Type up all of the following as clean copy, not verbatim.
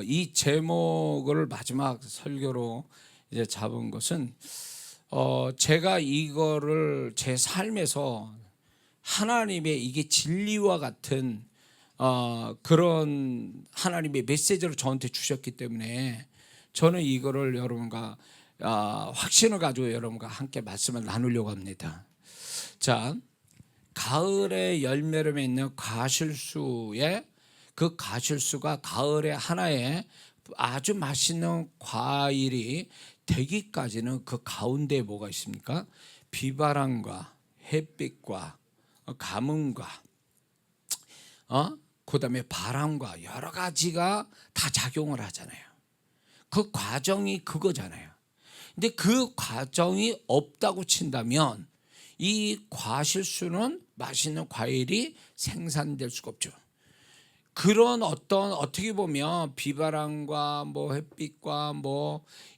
이 제목을 마지막 설교로 이제 잡은 것은 제가 이거를 제 삶에서 하나님의 이게 진리와 같은 그런 하나님의 메시지를 저한테 주셨기 때문에 저는 이거를 여러분과 확신을 가지고 여러분과 함께 말씀을 나누려고 합니다. 자, 가을에 열매를 맺는 과실수에 그 과실수가 가을에 하나의 아주 맛있는 과일이 되기까지는 그 가운데에 뭐가 있습니까? 비바람과 햇빛과 가뭄과 그다음에 바람과 여러 가지가 다 작용을 하잖아요. 그 과정이 그거잖아요. 근데 그 과정이 없다고 친다면 이 과실수는 맛있는 과일이 생산될 수가 없죠. 그런 어떻게 보면 비바람과 햇빛과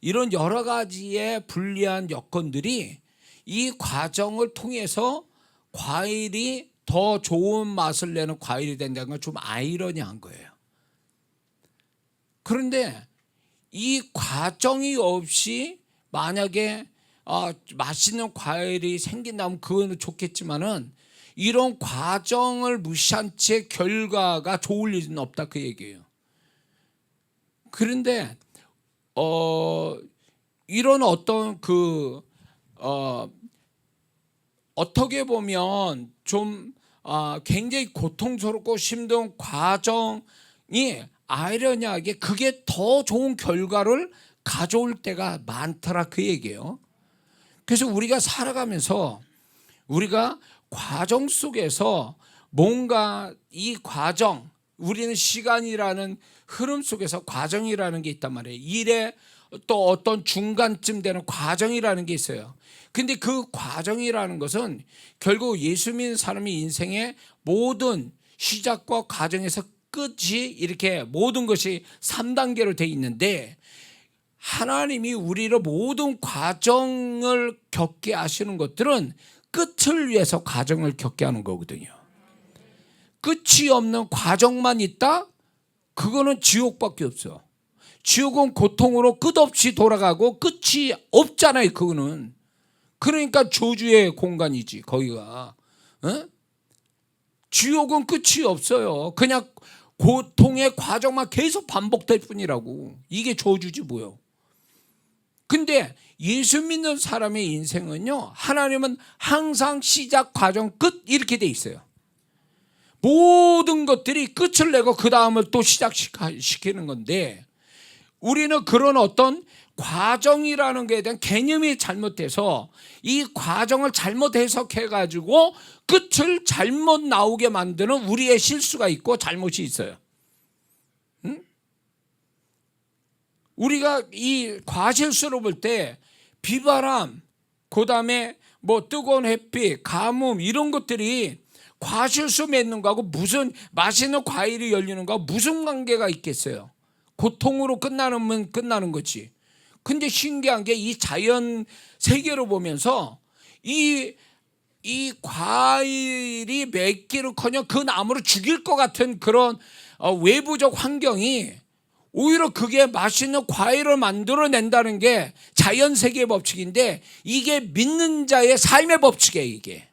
이런 여러 가지의 불리한 여건들이 이 과정을 통해서 과일이 더 좋은 맛을 내는 과일이 된다는 건 좀 아이러니한 거예요. 그런데 이 과정이 없이 만약에 맛있는 과일이 생긴다면 그거는 좋겠지만은 이런 과정을 무시한 채 결과가 좋을 일은 없다 그 얘기예요. 그런데 이런 어떤 어떻게 보면 좀 굉장히 고통스럽고 힘든 과정이 아이러니하게 그게 더 좋은 결과를 가져올 때가 많더라 그 얘기예요. 그래서 우리가 살아가면서 우리가 과정 속에서 뭔가 이 과정, 우리는 시간이라는 흐름 속에서 과정이라는 게 있단 말이에요. 일에 또 어떤 중간쯤 되는 과정이라는 게 있어요. 근데 그 과정이라는 것은 결국 예수 믿는 사람의 인생의 모든 시작과 과정에서 끝이 이렇게 모든 것이 3단계로 돼 있는데 하나님이 우리를 모든 과정을 겪게 하시는 것들은 끝을 위해서 과정을 겪게 하는 거거든요. 끝이 없는 과정만 있다? 그거는 지옥밖에 없어. 지옥은 고통으로 끝없이 돌아가고 끝이 없잖아요. 그거는. 그러니까 저주의 공간이지 거기가. 지옥은 끝이 없어요. 그냥 고통의 과정만 계속 반복될 뿐이라고. 이게 저주지 뭐요. 근데 예수 믿는 사람의 인생은요, 하나님은 항상 시작, 과정, 끝 이렇게 돼 있어요. 모든 것들이 끝을 내고 그 다음을 또 시작시키는 건데 우리는 그런 어떤 과정이라는 것에 대한 개념이 잘못돼서 이 과정을 잘못 해석해가지고 끝을 잘못 나오게 만드는 우리의 실수가 있고 잘못이 있어요. 우리가 이 과실수로 볼 때 비바람, 그 다음에 뜨거운 햇빛, 가뭄 이런 것들이 과실수 맺는 거하고 무슨 맛있는 과일이 열리는 거하고 무슨 관계가 있겠어요. 고통으로 끝나는 거지. 근데 신기한 게 이 자연 세계로 보면서 이 과일이 맺기는커녕 그 나무를 죽일 것 같은 그런 외부적 환경이 오히려 그게 맛있는 과일을 만들어낸다는 게 자연 세계의 법칙인데 이게 믿는 자의 삶의 법칙이에요. 이게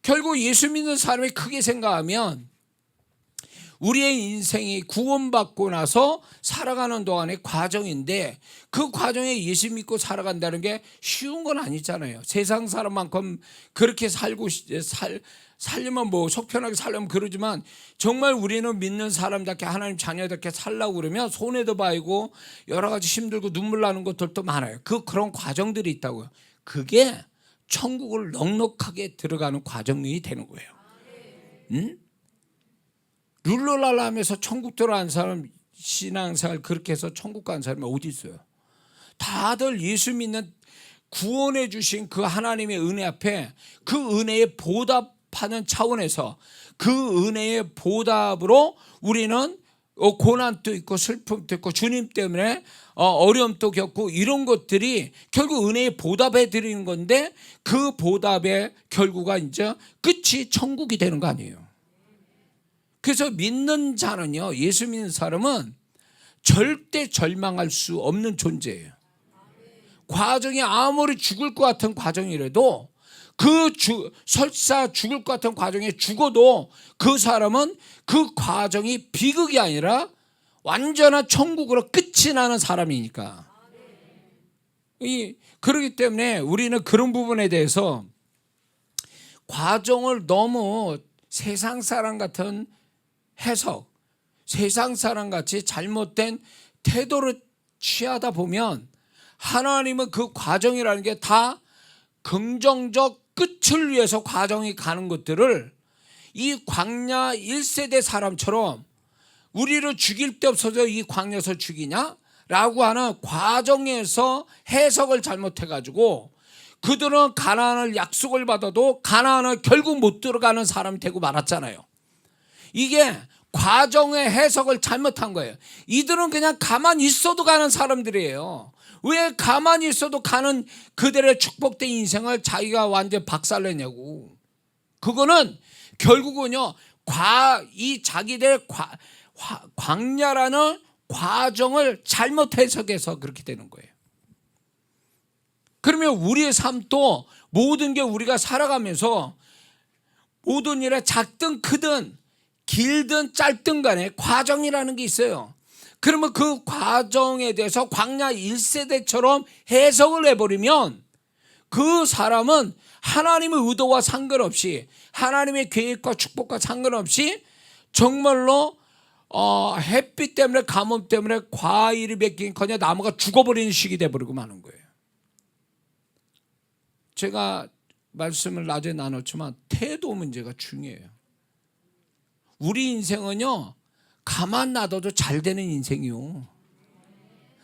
결국 예수 믿는 사람이 크게 생각하면 우리의 인생이 구원받고 나서 살아가는 동안의 과정인데 그 과정에 예수 믿고 살아간다는 게 쉬운 건 아니잖아요. 세상 사람만큼 그렇게 살려면 속편하게 살려면 그러지만 정말 우리는 믿는 사람답게 하나님 자녀답게 살려고 그러면 손해도 봐이고 여러 가지 힘들고 눈물 나는 것들도 많아요. 그런 과정들이 있다고요. 그게 천국을 넉넉하게 들어가는 과정이 되는 거예요. 룰루랄라 하면서 천국 들어간 사람 신앙생활 그렇게 해서 천국 간 사람이 어디 있어요? 다들 예수 믿는 구원해 주신 그 하나님의 은혜 앞에 그 은혜에 보답하는 차원에서 그 은혜의 보답으로 우리는 고난도 있고 슬픔도 있고 주님 때문에 어려움도 겪고 이런 것들이 결국 은혜에 보답해 드리는 건데 그 보답의 결과가 이제 끝이 천국이 되는 거 아니에요. 그래서 믿는 자는요, 예수 믿는 사람은 절대 절망할 수 없는 존재예요. 과정이 아무리 죽을 것 같은 과정이라도 설사 죽을 것 같은 과정에 죽어도 그 사람은 그 과정이 비극이 아니라 완전한 천국으로 끝이 나는 사람이니까. 그렇기 때문에 우리는 그런 부분에 대해서 과정을 너무 세상 사람 같은 해석, 세상 사람 같이 잘못된 태도를 취하다 보면 하나님은 그 과정이라는 게 다 긍정적 끝을 위해서 과정이 가는 것들을 이 광야 1세대 사람처럼 우리를 죽일 데 없어서 이 광야에서 죽이냐? 라고 하는 과정에서 해석을 잘못해가지고 그들은 가나안을 약속을 받아도 가나안을 결국 못 들어가는 사람이 되고 말았잖아요. 이게 과정의 해석을 잘못한 거예요. 이들은 그냥 가만히 있어도 가는 사람들이에요. 왜 가만히 있어도 가는 그들의 축복된 인생을 자기가 완전 박살내냐고. 그거는 결국은요, 이 자기들의 광야라는 과정을 잘못 해석해서 그렇게 되는 거예요. 그러면 우리의 삶도 모든 게 우리가 살아가면서 모든 일에 작든 크든 길든 짧든 간에 과정이라는 게 있어요. 그러면 그 과정에 대해서 광야 1세대처럼 해석을 해버리면 그 사람은 하나님의 의도와 상관없이 하나님의 계획과 축복과 상관없이 정말로 햇빛 때문에 가뭄 때문에 과일이 맺긴커녕 나무가 죽어버리는 시기 돼버리고 마는 거예요. 제가 말씀을 낮에 나눴지만 태도 문제가 중요해요. 우리 인생은요, 가만 놔둬도 잘 되는 인생이요.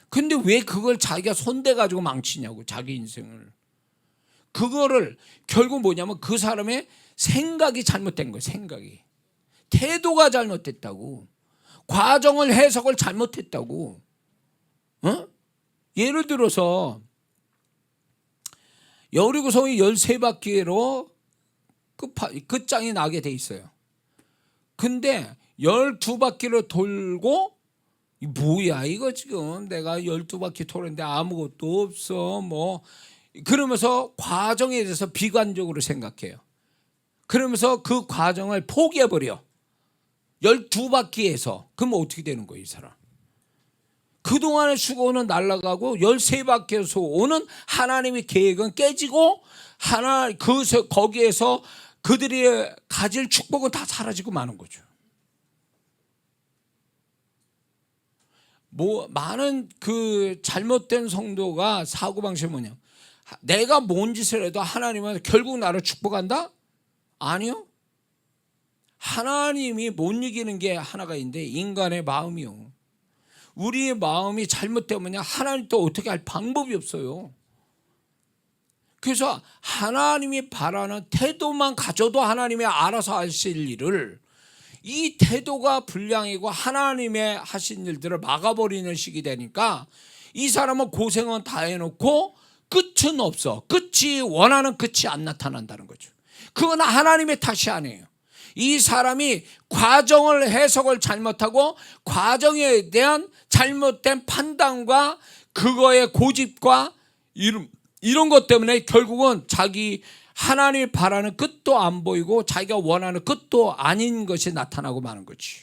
근데 왜 그걸 자기가 손대가지고 망치냐고, 자기 인생을. 그거를 결국 뭐냐면 그 사람의 생각이 잘못된 거예요. 생각이. 태도가 잘못됐다고. 과정을 해석을 잘못했다고. 예를 들어서 여리고성이 13바퀴로 끝장이 나게 돼 있어요. 근데 12바퀴를 돌고 뭐야 이거 지금 내가 12바퀴 돌았는데 아무것도 없어 뭐 그러면서 과정에 대해서 비관적으로 생각해요. 그러면서 그 과정을 포기해버려. 12바퀴에서. 그러면 어떻게 되는 거예요, 이 사람? 그동안의 수고는 날아가고 13바퀴에서 오는 하나님의 계획은 깨지고 거기에서 그들이 가질 축복은 다 사라지고 마는 거죠. 많은 그 잘못된 성도가 사고방식이 뭐냐? 내가 뭔 짓을 해도 하나님은 결국 나를 축복한다? 아니요. 하나님이 못 이기는 게 하나가 있는데 인간의 마음이요. 우리의 마음이 잘못되면 하나님 또 어떻게 할 방법이 없어요. 그래서 하나님이 바라는 태도만 가져도 하나님이 알아서 하실 일을 이 태도가 불량이고 하나님의 하신 일들을 막아버리는 식이 되니까 이 사람은 고생은 다 해놓고 끝은 없어. 끝이 원하는 끝이 안 나타난다는 거죠. 그건 하나님의 탓이 아니에요. 이 사람이 과정을 해석을 잘못하고 과정에 대한 잘못된 판단과 그거의 고집과 이런 것 때문에 결국은 자기 하나님이 바라는 끝도 안 보이고 자기가 원하는 끝도 아닌 것이 나타나고 마는 거지.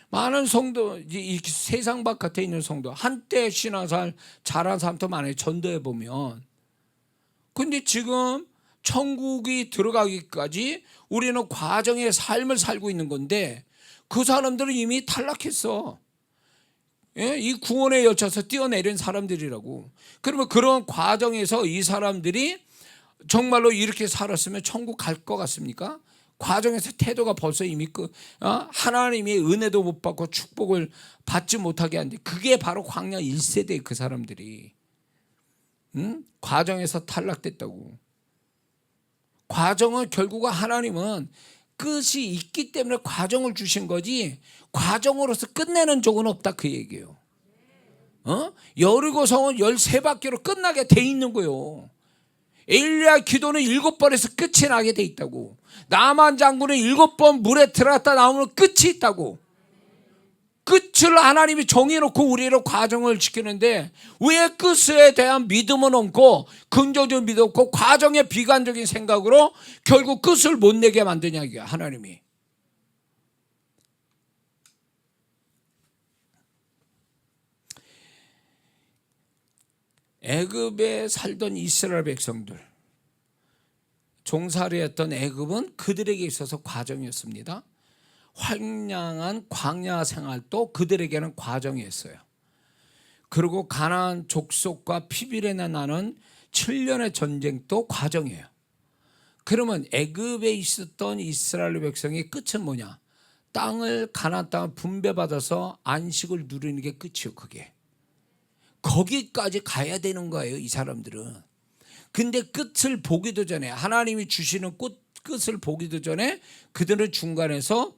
많은 성도, 이 세상 바깥에 있는 성도, 한때 신앙생활 잘한 사람도 많아요. 전도해 보면. 근데 지금 천국이 들어가기까지 우리는 과정의 삶을 살고 있는 건데 그 사람들은 이미 탈락했어. 예? 이 구원의 열차에서 뛰어내린 사람들이라고. 그러면 그런 과정에서 이 사람들이 정말로 이렇게 살았으면 천국 갈 것 같습니까? 과정에서 태도가 벌써 이미 하나님의 은혜도 못 받고 축복을 받지 못하게 하는데 그게 바로 광야 1세대의 그 사람들이 과정에서 탈락됐다고. 과정은 결국은 하나님은 끝이 있기 때문에 과정을 주신 거지 과정으로서 끝내는 적은 없다 그 얘기예요. 여리고성은 13바퀴로 끝나게 돼 있는 거예요. 엘리야 기도는 7번에서 끝이 나게 돼 있다고. 나만 장군은 7번 물에 들어갔다 나오면 끝이 있다고. 끝을 하나님이 정해놓고 우리로 과정을 지키는데 왜 끝에 대한 믿음은 없고 긍정적인 믿음 없고 과정의 비관적인 생각으로 결국 끝을 못 내게 만드냐 이게 하나님이. 애굽에 살던 이스라엘 백성들, 종살이했던 애굽은 그들에게 있어서 과정이었습니다. 황량한 광야 생활도 그들에게는 과정이었어요. 그리고 가나안 족속과 피비린내 나는 7년의 전쟁도 과정이에요. 그러면 애굽에 있었던 이스라엘 백성의 끝은 뭐냐? 땅을 가나안 땅을 분배받아서 안식을 누리는 게 끝이에요. 그게 거기까지 가야 되는 거예요, 이 사람들은. 근데 끝을 보기도 전에, 하나님이 주시는 끝을 보기도 전에 그들은 중간에서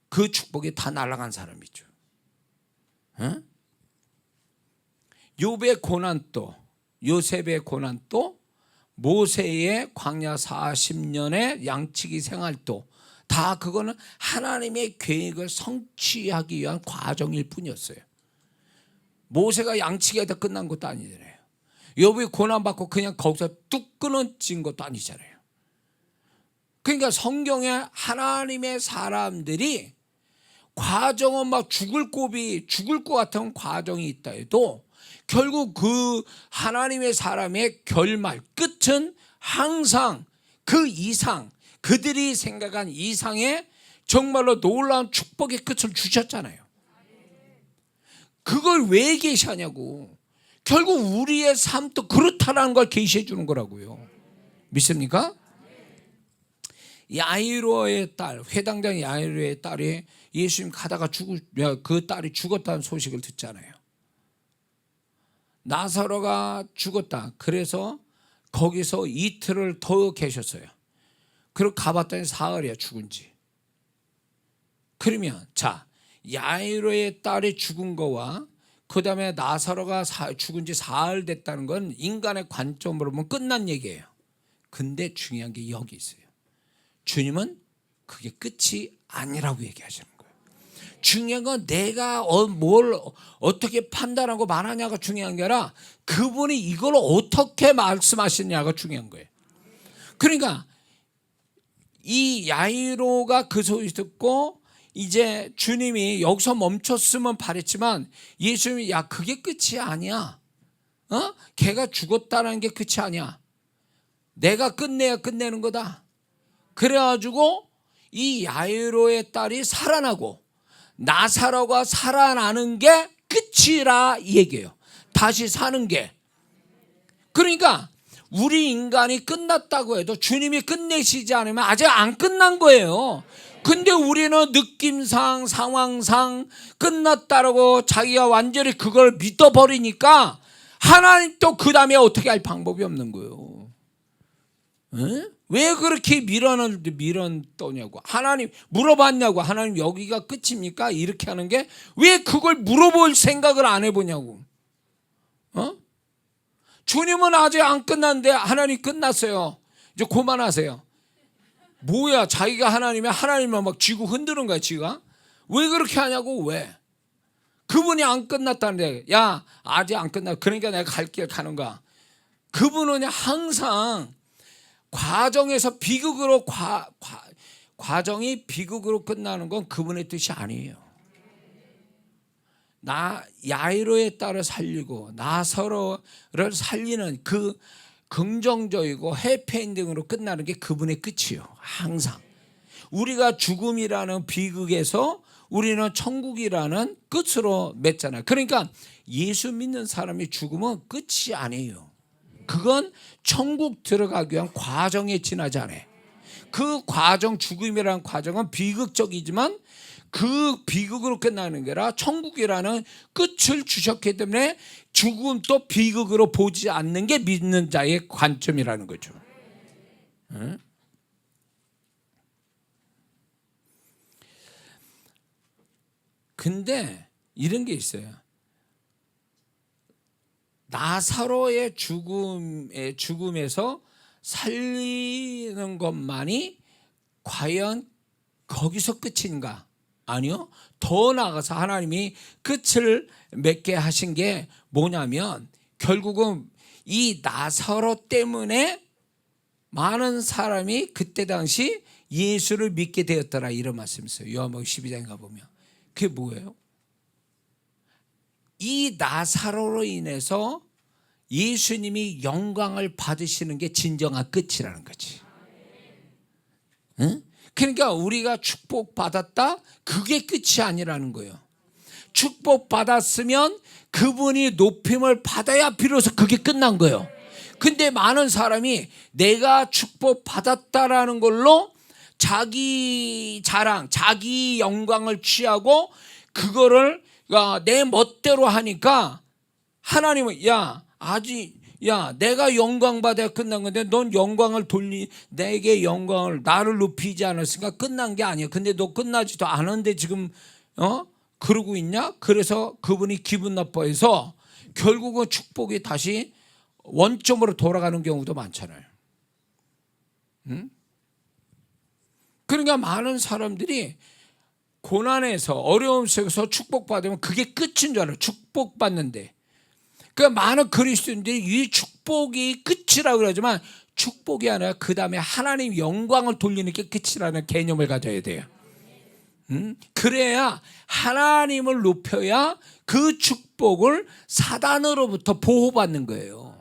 그 축복이 다 날아간 사람이죠. 어? 욥의 고난도, 요셉의 고난도, 모세의 광야 40년의 양치기 생활도 다 그거는 하나님의 계획을 성취하기 위한 과정일 뿐이었어요. 모세가 양치기가 다 끝난 것도 아니잖아요. 욥이 고난받고 그냥 거기서 뚝 끊어진 것도 아니잖아요. 그러니까 성경에 하나님의 사람들이 과정은 막 죽을 것 같은 과정이 있다 해도 결국 그 하나님의 사람의 결말, 끝은 항상 그 이상, 그들이 생각한 이상의 정말로 놀라운 축복의 끝을 주셨잖아요. 그걸 왜 계시하냐고. 결국 우리의 삶도 그렇다라는 걸 계시해 주는 거라고요. 믿습니까? 야이로의 딸, 회당장 야이로의 딸이 예수님 가다가 그 딸이 죽었다는 소식을 듣잖아요. 나사로가 죽었다. 그래서 거기서 이틀을 더 계셨어요. 그리고 가봤더니 사흘이야, 죽은 지. 그러면 자, 야이로의 딸이 죽은 거와 그 다음에 나사로가 죽은 지 사흘 됐다는 건 인간의 관점으로 보면 끝난 얘기예요. 근데 중요한 게 여기 있어요. 주님은 그게 끝이 아니라고 얘기하시는 거예요. 중요한 건 내가 뭘 어떻게 판단하고 말하냐가 중요한 게 아니라 그분이 이걸 어떻게 말씀하시냐가 중요한 거예요. 그러니까 이 야이로가 그 소리 듣고 이제 주님이 여기서 멈췄으면 바랬지만 예수님이 야 그게 끝이 아니야. 걔가 죽었다는 게 끝이 아니야. 내가 끝내야 끝내는 거다. 그래가지고 이 야이로의 딸이 살아나고 나사로가 살아나는 게 끝이라 이 얘기예요. 다시 사는 게. 그러니까 우리 인간이 끝났다고 해도 주님이 끝내시지 않으면 아직 안 끝난 거예요. 근데 우리는 느낌상 상황상 끝났다라고 자기가 완전히 그걸 믿어버리니까 하나님 또 그 다음에 어떻게 할 방법이 없는 거예요. 에? 왜 그렇게 떠냐고. 하나님 물어봤냐고. 하나님 여기가 끝입니까? 이렇게 하는 게 왜 그걸 물어볼 생각을 안 해보냐고. 주님은 아직 안 끝났는데 하나님 끝났어요. 이제 그만하세요. 뭐야, 자기가 하나님이 하나님만 막 쥐고 흔드는 거야, 지가. 왜 그렇게 하냐고. 왜? 그분이 안 끝났다는데 야 아직 안 끝났. 그러니까 내가 갈 길 가는 거야. 그분은 항상 과정에서 비극으로 과정이 비극으로 끝나는 건 그분의 뜻이 아니에요. 야이로의 딸을 살리고 나사로를 살리는 그 긍정적이고 해피엔딩으로 끝나는 게 그분의 끝이에요. 항상 우리가 죽음이라는 비극에서 우리는 천국이라는 끝으로 맺잖아요. 그러니까 예수 믿는 사람이 죽으면 끝이 아니에요. 그건 천국 들어가기 위한 과정에 지나지 않아요. 그 과정, 죽음이라는 과정은 비극적이지만 그 비극으로 끝나는 게 아니라 천국이라는 끝을 주셨기 때문에 죽음도 비극으로 보지 않는 게 믿는 자의 관점이라는 거죠. 응? 근데 이런 게 있어요. 나사로의 죽음에서 살리는 것만이 과연 거기서 끝인가? 아니요. 더 나아가서 하나님이 끝을 맺게 하신 게 뭐냐면 결국은 이 나사로 때문에 많은 사람이 그때 당시 예수를 믿게 되었더라, 이런 말씀이 있어요. 요한복음 12장에 가보면. 그게 뭐예요? 이 나사로로 인해서 예수님이 영광을 받으시는 게 진정한 끝이라는 거지. 응? 그러니까 우리가 축복받았다, 그게 끝이 아니라는 거예요. 축복받았으면 그분이 높임을 받아야 비로소 그게 끝난 거예요. 근데 많은 사람이 내가 축복받았다라는 걸로 자기 자랑, 자기 영광을 취하고 그거를 내 멋대로 하니까 하나님은 내가 영광 받아야 끝난 건데 넌 영광을 내게 영광을 나를 높이지 않았으니까 끝난 게 아니야. 근데 너 끝나지도 않은데 지금 그러고 있냐? 그래서 그분이 기분 나빠해서 결국은 축복이 다시 원점으로 돌아가는 경우도 많잖아요. 응? 그러니까 많은 사람들이 고난에서 어려움 속에서 축복받으면 그게 끝인 줄 알아요. 축복받는데. 그러니까 많은 그리스도인들이 이 축복이 끝이라고 그러지만 축복이 아니라 그 다음에 하나님 영광을 돌리는 게 끝이라는 개념을 가져야 돼요. 그래야 하나님을 높여야 그 축복을 사단으로부터 보호받는 거예요.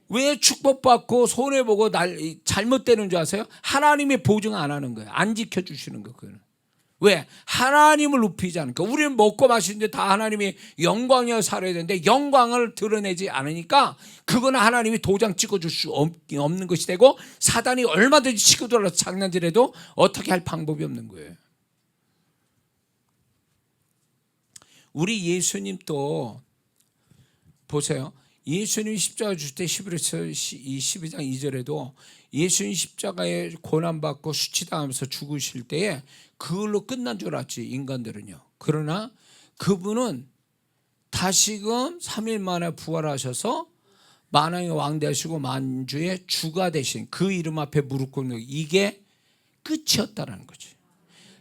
왜 축복받고 손해보고 잘못되는 줄 아세요? 하나님이 보증 안 하는 거예요. 안 지켜주시는 거예요. 왜? 하나님을 높이지 않으니까. 우리는 먹고 마시는데 다 하나님이 영광이어 살아야 되는데 영광을 드러내지 않으니까 그거는 하나님이 도장 찍어줄 수 없는 것이 되고 사단이 얼마든지 치고 들어서 장난질해도 어떻게 할 방법이 없는 거예요. 우리 예수님도 보세요. 예수님 십자가 주실 때 히브리서 12장 2절에도 예수님 십자가에 고난받고 수치당하면서 죽으실 때에 그걸로 끝난 줄 알았지, 인간들은요. 그러나 그분은 다시금 3일 만에 부활하셔서 만왕의 왕 되시고 만주의 주가 되신 그 이름 앞에 무릎 꿇는 이게 끝이었다라는 거지.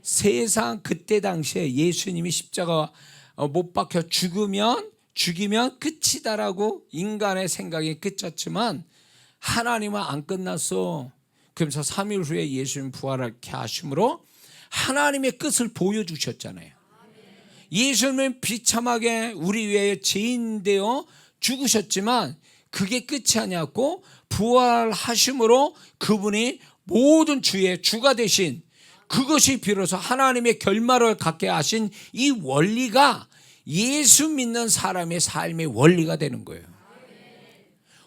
세상 그때 당시에 예수님이 십자가 못 박혀 죽이면 끝이다라고 인간의 생각이 끝이었지만 하나님은 안 끝났어. 그러면서 3일 후에 예수님 부활하게 하심으로 하나님의 끝을 보여주셨잖아요. 예수님은 비참하게 우리 위해 죄인 되어 죽으셨지만 그게 끝이 아니었고 부활하심으로 그분이 모든 주의 주가 되신 그것이 비로소 하나님의 결말을 갖게 하신 이 원리가 예수 믿는 사람의 삶의 원리가 되는 거예요.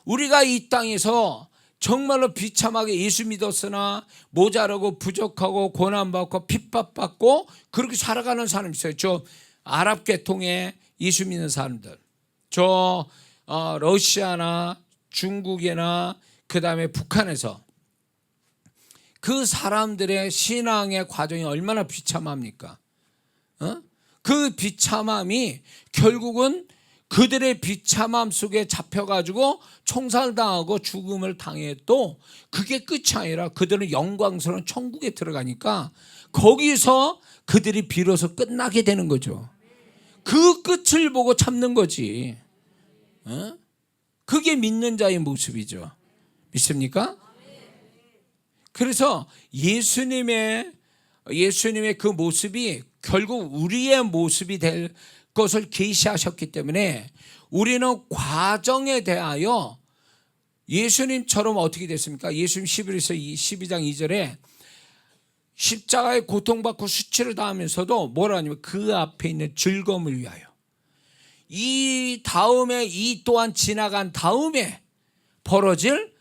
우리가 이 땅에서 정말로 비참하게 예수 믿었으나 모자라고 부족하고 고난받고 핍박받고 그렇게 살아가는 사람이 있어요. 저 아랍 계통의 예수 믿는 사람들, 저 러시아나 중국이나 그 다음에 북한에서 그 사람들의 신앙의 과정이 얼마나 비참합니까? 그 비참함이 결국은 그들의 비참함 속에 잡혀가지고 총살당하고 죽음을 당해도 그게 끝이 아니라 그들은 영광스러운 천국에 들어가니까 거기서 그들이 비로소 끝나게 되는 거죠. 그 끝을 보고 참는 거지. 그게 믿는 자의 모습이죠. 믿습니까? 그래서 예수님의 그 모습이 결국 우리의 모습이 될 것을 계시하셨기 때문에 우리는 과정에 대하여 예수님처럼 어떻게 됐습니까? 예수님 12장 2절에 십자가에 고통받고 수치를 당하면서도 뭐라 하냐면 그 앞에 있는 즐거움을 위하여 이 다음에 이 또한 지나간 다음에 벌어질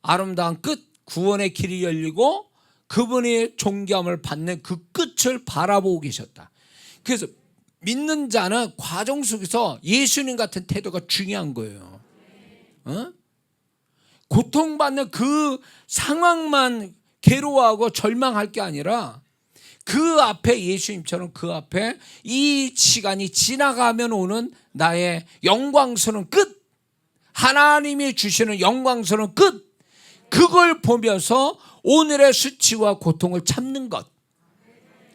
아름다운 끝 구원의 길이 열리고 그분의 존귀함을 받는 그 끝을 바라보고 계셨다. 그래서 믿는 자는 과정 속에서 예수님 같은 태도가 중요한 거예요. 고통받는 그 상황만 괴로워하고 절망할 게 아니라 그 앞에 예수님처럼 그 앞에 이 시간이 지나가면 오는 나의 영광스러운 끝, 하나님이 주시는 영광스러운 끝, 그걸 보면서 오늘의 수치와 고통을 참는 것,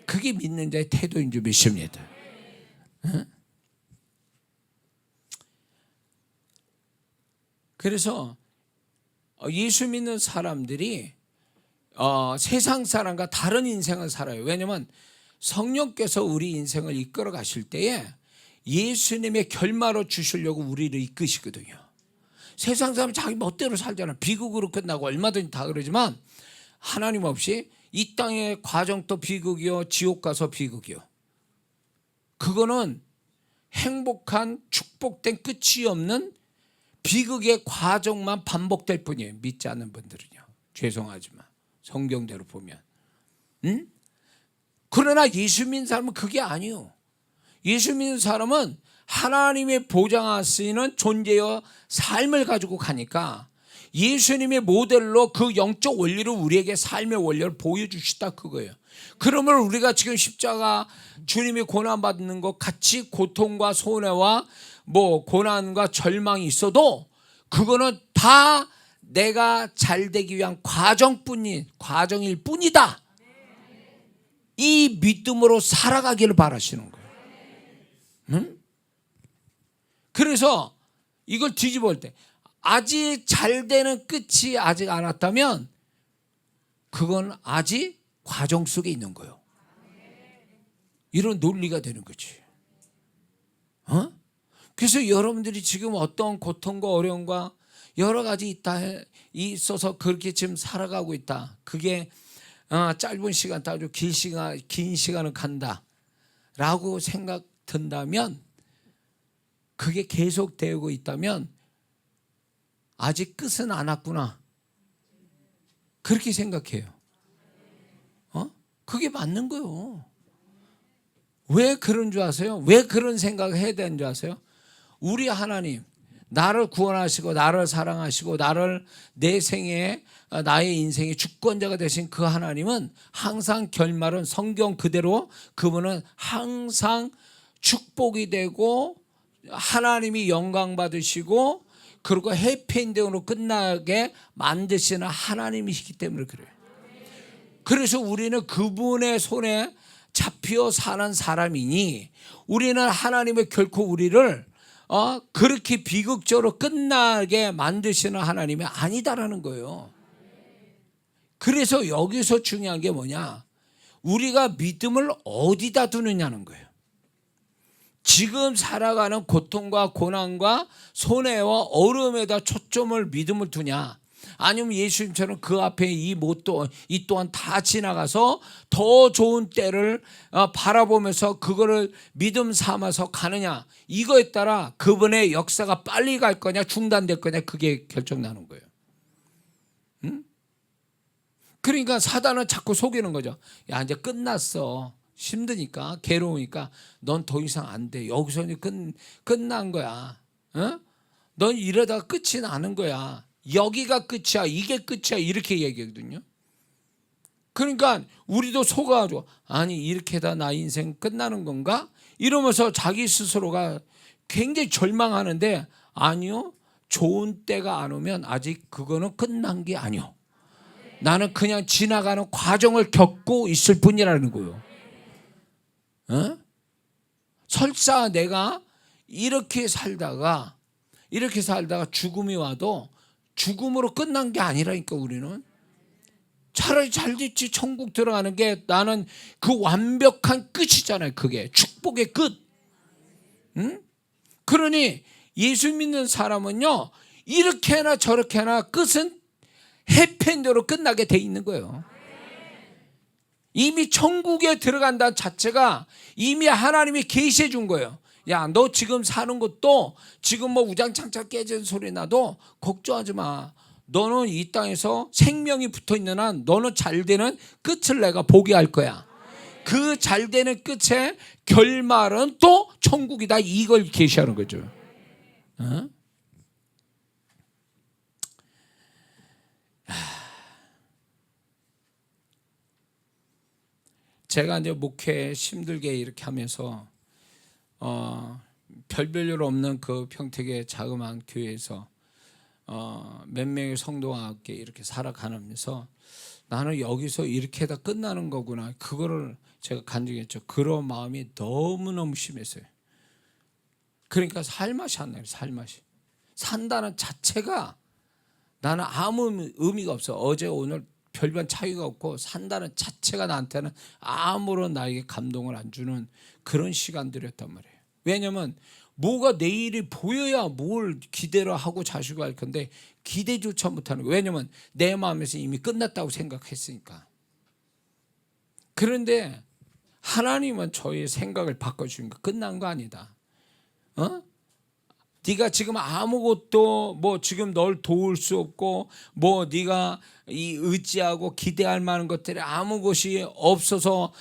그게 믿는 자의 태도인 줄 믿습니다. 그래서 예수 믿는 사람들이 세상 사람과 다른 인생을 살아요. 왜냐하면 성령께서 우리 인생을 이끌어 가실 때에 예수님의 결말을 주시려고 우리를 이끄시거든요. 세상 사람은 자기 멋대로 살잖아요. 비극으로 끝나고 얼마든지 다 그러지만 하나님 없이 이 땅의 과정도 비극이요, 지옥 가서 비극이요. 그거는 행복한 축복된 끝이 없는 비극의 과정만 반복될 뿐이에요. 믿지 않는 분들은요. 죄송하지만 성경대로 보면. 그러나 예수 믿는 사람은 그게 아니에요. 예수 믿는 사람은 하나님의 보장하시는 존재와 삶을 가지고 가니까 예수님의 모델로 그 영적 원리를 우리에게 삶의 원리를 보여주시다, 그거예요. 그러면 우리가 지금 십자가 주님이 고난받는 것 같이 고통과 손해와 고난과 절망이 있어도 그거는 다 내가 잘 되기 위한 과정일 뿐이다, 이 믿음으로 살아가기를 바라시는 거예요. 그래서 이걸 뒤집어 볼 때 아직 잘 되는 끝이 아직 안 왔다면 그건 아직 과정 속에 있는 거예요. 이런 논리가 되는 거지. 그래서 여러분들이 지금 어떤 고통과 어려움과 여러 가지 있어서 그렇게 지금 살아가고 있다. 그게 짧은 시간 따로 긴 시간을 간다라고 생각 든다면, 그게 계속되고 있다면 아직 끝은 안 왔구나, 그렇게 생각해요. 그게 맞는 거예요. 왜 그런 줄 아세요? 왜 그런 생각을 해야 되는 줄 아세요? 우리 하나님, 나를 구원하시고 나를 사랑하시고 나를 내 생에 나의 인생의 주권자가 되신 그 하나님은 항상 결말은 성경 그대로 그분은 항상 축복이 되고 하나님이 영광 받으시고 그리고 해피엔딩으로 끝나게 만드시는 하나님이시기 때문에 그래요. 그래서 우리는 그분의 손에 잡혀 사는 사람이니 우리는 하나님의 결코 우리를 그렇게 비극적으로 끝나게 만드시는 하나님이 아니다라는 거예요. 그래서 여기서 중요한 게 뭐냐, 우리가 믿음을 어디다 두느냐는 거예요. 지금 살아가는 고통과 고난과 손해와 어려움에다 초점을 믿음을 두냐, 아니면 예수님처럼 그 앞에 이 또한 다 지나가서 더 좋은 때를 바라보면서 그거를 믿음 삼아서 가느냐, 이거에 따라 그분의 역사가 빨리 갈 거냐 중단될 거냐, 그게 결정나는 거예요. 그러니까 사단은 자꾸 속이는 거죠. 야, 이제 끝났어. 힘드니까, 괴로우니까 넌 더 이상 안 돼. 여기서는 끝난 거야. 넌 이러다가 끝이 나는 거야. 여기가 끝이야, 이게 끝이야, 이렇게 얘기하거든요. 그러니까 우리도 속아가지고 아니 이렇게 다 나 인생 끝나는 건가? 이러면서 자기 스스로가 굉장히 절망하는데, 아니요, 좋은 때가 안 오면 아직 그거는 끝난 게 아니요. 나는 그냥 지나가는 과정을 겪고 있을 뿐이라는 거예요. 설사 내가 이렇게 살다가 죽음이 와도 죽음으로 끝난 게 아니라니까. 우리는 차라리 잘 됐지, 천국 들어가는 게 나는 그 완벽한 끝이잖아요. 그게 축복의 끝. 그러니 예수 믿는 사람은요, 이렇게나 저렇게나 끝은 해피엔드로 끝나게 돼 있는 거예요. 이미 천국에 들어간다는 자체가 이미 하나님이 계시해 준 거예요. 야, 너 지금 사는 것도 지금 우장창창 깨지는 소리 나도 걱정하지 마. 너는 이 땅에서 생명이 붙어 있는 한 너는 잘 되는 끝을 내가 보게 할 거야. 그 잘 되는 끝의 결말은 또 천국이다, 이걸 계시하는 거죠. 제가 이제 목회 힘들게 이렇게 하면서 별별 일 없는 그 평택의 자그마한 교회에서 몇 명의 성도와 함께 이렇게 살아가면서 나는 여기서 이렇게 다 끝나는 거구나. 그거를 제가 간증했죠. 그런 마음이 너무너무 심했어요. 그러니까 살맛이 안 나요. 살맛이. 산다는 자체가 나는 아무 의미가 없어. 어제 오늘 별반 차이가 없고 산다는 자체가 나한테는 아무런 나에게 감동을 안 주는 그런 시간들이었단 말이에요. 왜냐면 뭐가 내일이 보여야 뭘 기대를 하고 자시고 할 건데 기대조차 못하는 거예요. 왜냐면 내 마음에서 이미 끝났다고 생각했으니까. 그런데 하나님은 저의 생각을 바꿔주신 거 끝난 거 아니다. 네가 지금 아무것도 뭐 지금 널 도울 수 없고 뭐 네가 이 의지하고 기대할 만한 것들이 아무 것이 없어서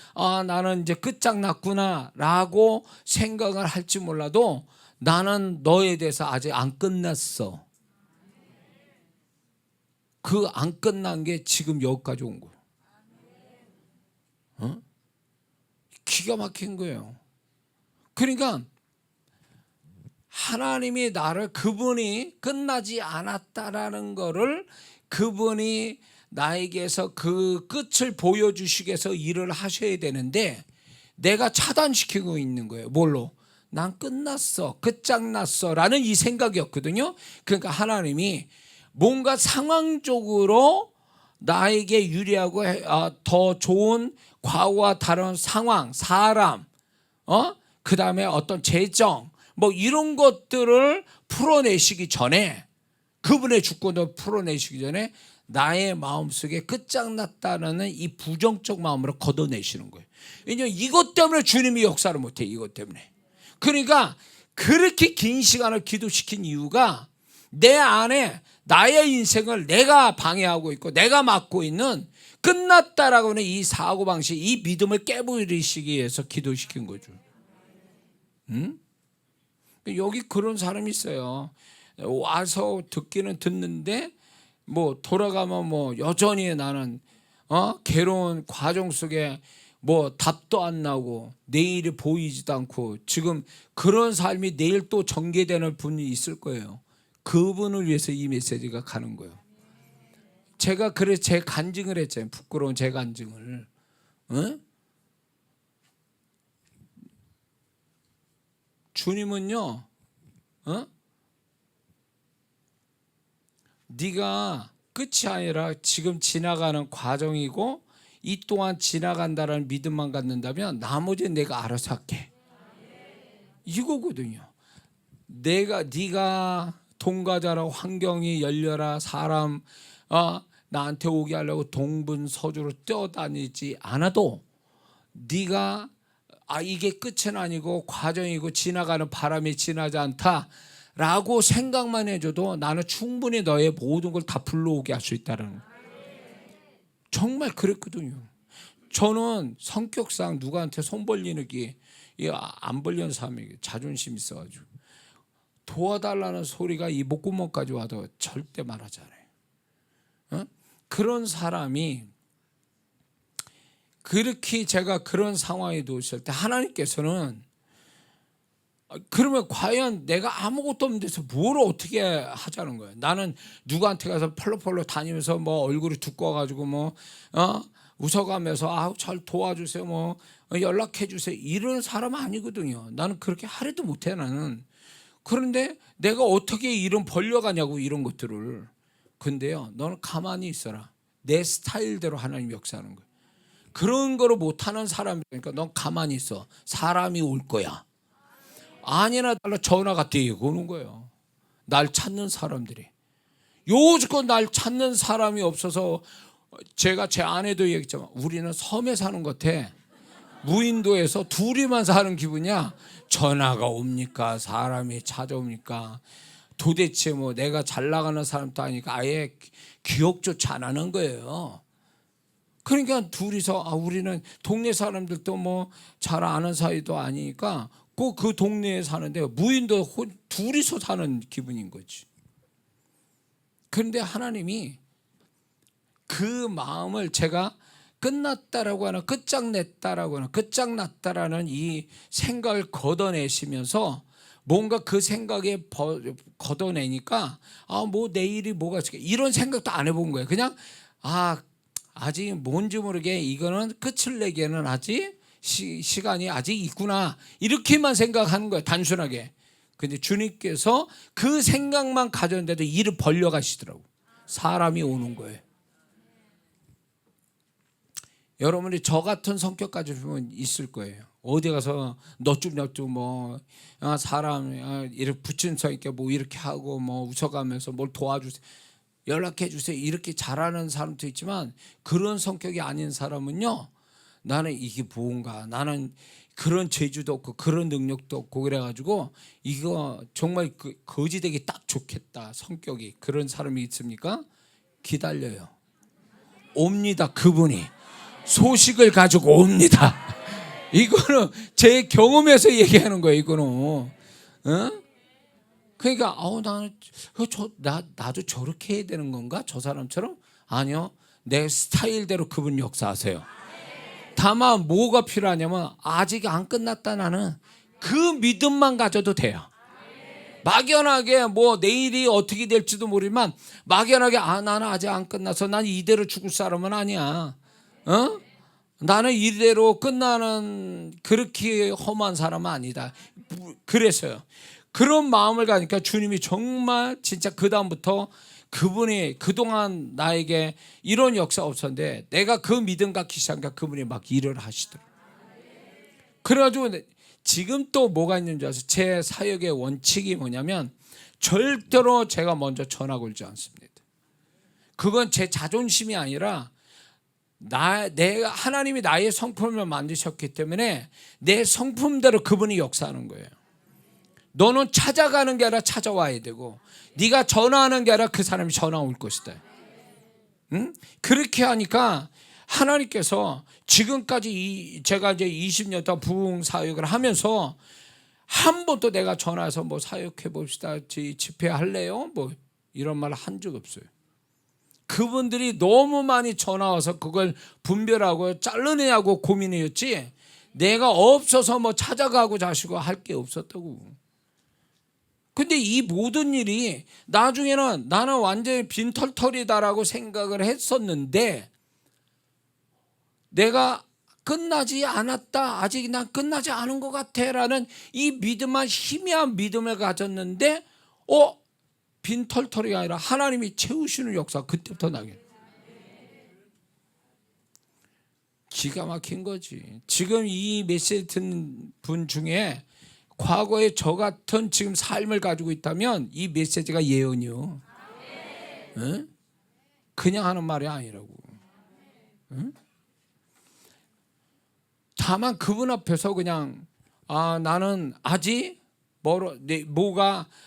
나는 이제 끝장났구나라고 생각을 할지 몰라도 나는 너에 대해서 아직 안 끝났어. 그 안 끝난 게 지금 여기까지 온 거예요. 기가 막힌 거예요. 그러니까 하나님이 나를 그분이 끝나지 않았다라는 거를 그분이 나에게서 그 끝을 보여주시기 위해서 일을 하셔야 되는데 내가 차단시키고 있는 거예요. 뭘로? 난 끝났어. 끝장났어. 라는 이 생각이었거든요. 그러니까 하나님이 뭔가 상황적으로 나에게 유리하고 더 좋은 과거와 다른 상황, 사람, 그 다음에 어떤 재정, 뭐 이런 것들을 풀어내시기 전에 그분의 주권을 풀어내시기 전에 나의 마음속에 끝장났다는 이 부정적 마음으로 걷어내시는 거예요. 왜냐하면 이것 때문에 주님이 역사를 못해. 이것 때문에. 그러니까 그렇게 긴 시간을 기도시킨 이유가 내 안에 나의 인생을 내가 방해하고 있고 내가 막고 있는 끝났다라고 하는 이 사고방식, 이 믿음을 깨부리시기 위해서 기도시킨 거죠. 여기 그런 사람이 있어요. 와서 듣기는 듣는데 뭐 돌아가면 뭐 여전히 나는 괴로운 과정 속에 뭐 답도 안 나고 내일이 보이지도 않고 지금 그런 삶이 내일 또 전개되는 분이 있을 거예요. 그분을 위해서 이 메시지가 가는 거예요. 제가 그래서 제 간증을 했잖아요. 부끄러운 제 간증을. 주님은요, 네가 끝이 아니라 지금 지나가는 과정이고 이 동안 지나간다는 믿음만 갖는다면 나머지는 내가 알아서 할게. 이거거든요. 네가 동가자라 환경이 열려라 사람 나한테 오게 하려고 동분서주로 뛰어다니지 않아도 네가 이게 끝은 아니고 과정이고 지나가는 바람이 지나지 않다라고 생각만 해줘도 나는 충분히 너의 모든 걸 다 불러오게 할 수 있다는 거예요. 정말 그랬거든요. 저는 성격상 누구한테 손 벌리는 게 안 벌리는 사람에게 자존심 있어가지고 도와달라는 소리가 이 목구멍까지 와도 절대 말하잖아요. 그런 사람이 그렇게 제가 그런 상황에 놓으실 때 하나님께서는 그러면 과연 내가 아무것도 없는 데서 뭘 어떻게 하자는 거예요. 나는 누구한테 가서 펄럭펄럭 다니면서 뭐 얼굴이 두꺼워가지고 뭐 웃어가면서 잘 도와주세요 뭐 연락해 주세요 이런 사람 아니거든요. 나는 그렇게 하려도 못해 나는. 그런데 내가 어떻게 이런 벌려가냐고 이런 것들을. 근데요 너는 가만히 있어라. 내 스타일대로 하나님 역사하는 거예요. 그런 거를 못하는 사람이니까 넌 가만히 있어. 사람이 올 거야. 아니나 달라 전화가 뛰고 오는 거예요. 날 찾는 사람들이. 요즘 날 찾는 사람이 없어서 제가 제 아내도 얘기했지만 우리는 섬에 사는 것 같아. 무인도에서 둘이만 사는 기분이야. 전화가 옵니까? 사람이 찾아옵니까? 도대체 뭐 내가 잘 나가는 사람도 아니니까 아예 기억조차 안 하는 거예요. 그러니까 둘이서 우리는 동네 사람들도 뭐 잘 아는 사이도 아니니까 꼭 그 동네에 사는데 무인도 둘이서 사는 기분인 거지. 그런데 하나님이 그 마음을 제가 끝났다라고 하는 끝장냈다라고 하는 끝장났다라는 이 생각을 걷어내시면서 뭔가 그 생각에 걷어내니까 뭐 내일이 뭐가 있을까 이런 생각도 안 해본 거예요. 그냥 아직 뭔지 모르게 이거는 끝을 내기에는 아직 시간이 아직 있구나 이렇게만 생각하는 거예요. 단순하게. 근데 주님께서 그 생각만 가졌는데도 일을 벌려가시더라고. 사람이 오는 거예요. 여러분이 저 같은 성격 가지고 있을 거예요. 어디 가서 너쭈너쭈 뭐 사람 이렇게 붙임성 있게 뭐 이렇게 하고 뭐 웃어가면서 뭘 도와주세요, 연락해 주세요 이렇게 잘하는 사람도 있지만 그런 성격이 아닌 사람은요, 나는 이게 뭔가, 나는 그런 재주도 없고 그런 능력도 없고 그래가지고 이거 정말 거지되기 딱 좋겠다 성격이, 그런 사람이 있습니까? 기다려요. 옵니다. 그분이 소식을 가지고 옵니다. 이거는 제 경험에서 얘기하는 거예요. 이거는 그러니까 나도 저렇게 해야 되는 건가? 저 사람처럼? 아니요. 내 스타일대로 그분 역사하세요. 다만 뭐가 필요하냐면 아직 안 끝났다, 나는 그 믿음만 가져도 돼요. 막연하게 뭐 내일이 어떻게 될지도 모르지만 막연하게 나는 아직 안 끝나서 난 이대로 죽을 사람은 아니야. 나는 이대로 끝나는 그렇게 험한 사람은 아니다. 그래서요. 그런 마음을 가니까 주님이 정말 진짜 그 다음부터 그분이 그동안 나에게 이런 역사 없었는데 내가 그 믿음 갖기 시작하니까 그분이 막 일을 하시더라고요. 그래가지고 지금 또 뭐가 있는지 아세요? 제 사역의 원칙이 뭐냐면 절대로 제가 먼저 전화 걸지 않습니다. 그건 제 자존심이 아니라 내가 하나님이 나의 성품을 만드셨기 때문에 내 성품대로 그분이 역사하는 거예요. 너는 찾아가는 게 아니라 찾아와야 되고 네가 전화하는 게 아니라 그 사람이 전화 올 것이다. 그렇게 하니까 하나님께서 지금까지 제가 이제 20년 동안 부흥 사역을 하면서 한 번도 내가 전화해서 뭐 사역해 봅시다, 집회할래요? 뭐 이런 말 한 적 없어요. 그분들이 너무 많이 전화 와서 그걸 분별하고 자르느냐고 고민이었지 내가 없어서 뭐 찾아가고 자시고 할 게 없었다고. 근데 이 모든 일이 나중에는 나는 완전히 빈털털이다라고 생각을 했었는데 내가 끝나지 않았다, 아직 난 끝나지 않은 것 같아 라는 이 믿음만 희미한 믿음을 가졌는데 빈털털이 아니라 하나님이 채우시는 역사가 그때부터 나게. 기가 막힌 거지. 지금 이 메시지 듣는 분 중에 과거에 저 같은 지금 삶을 가지고 있다면 이 메시지가 예언이요. 응? 그냥 하는 말이 아니라고. 응? 다만 그분 앞에서 그냥 나는 아직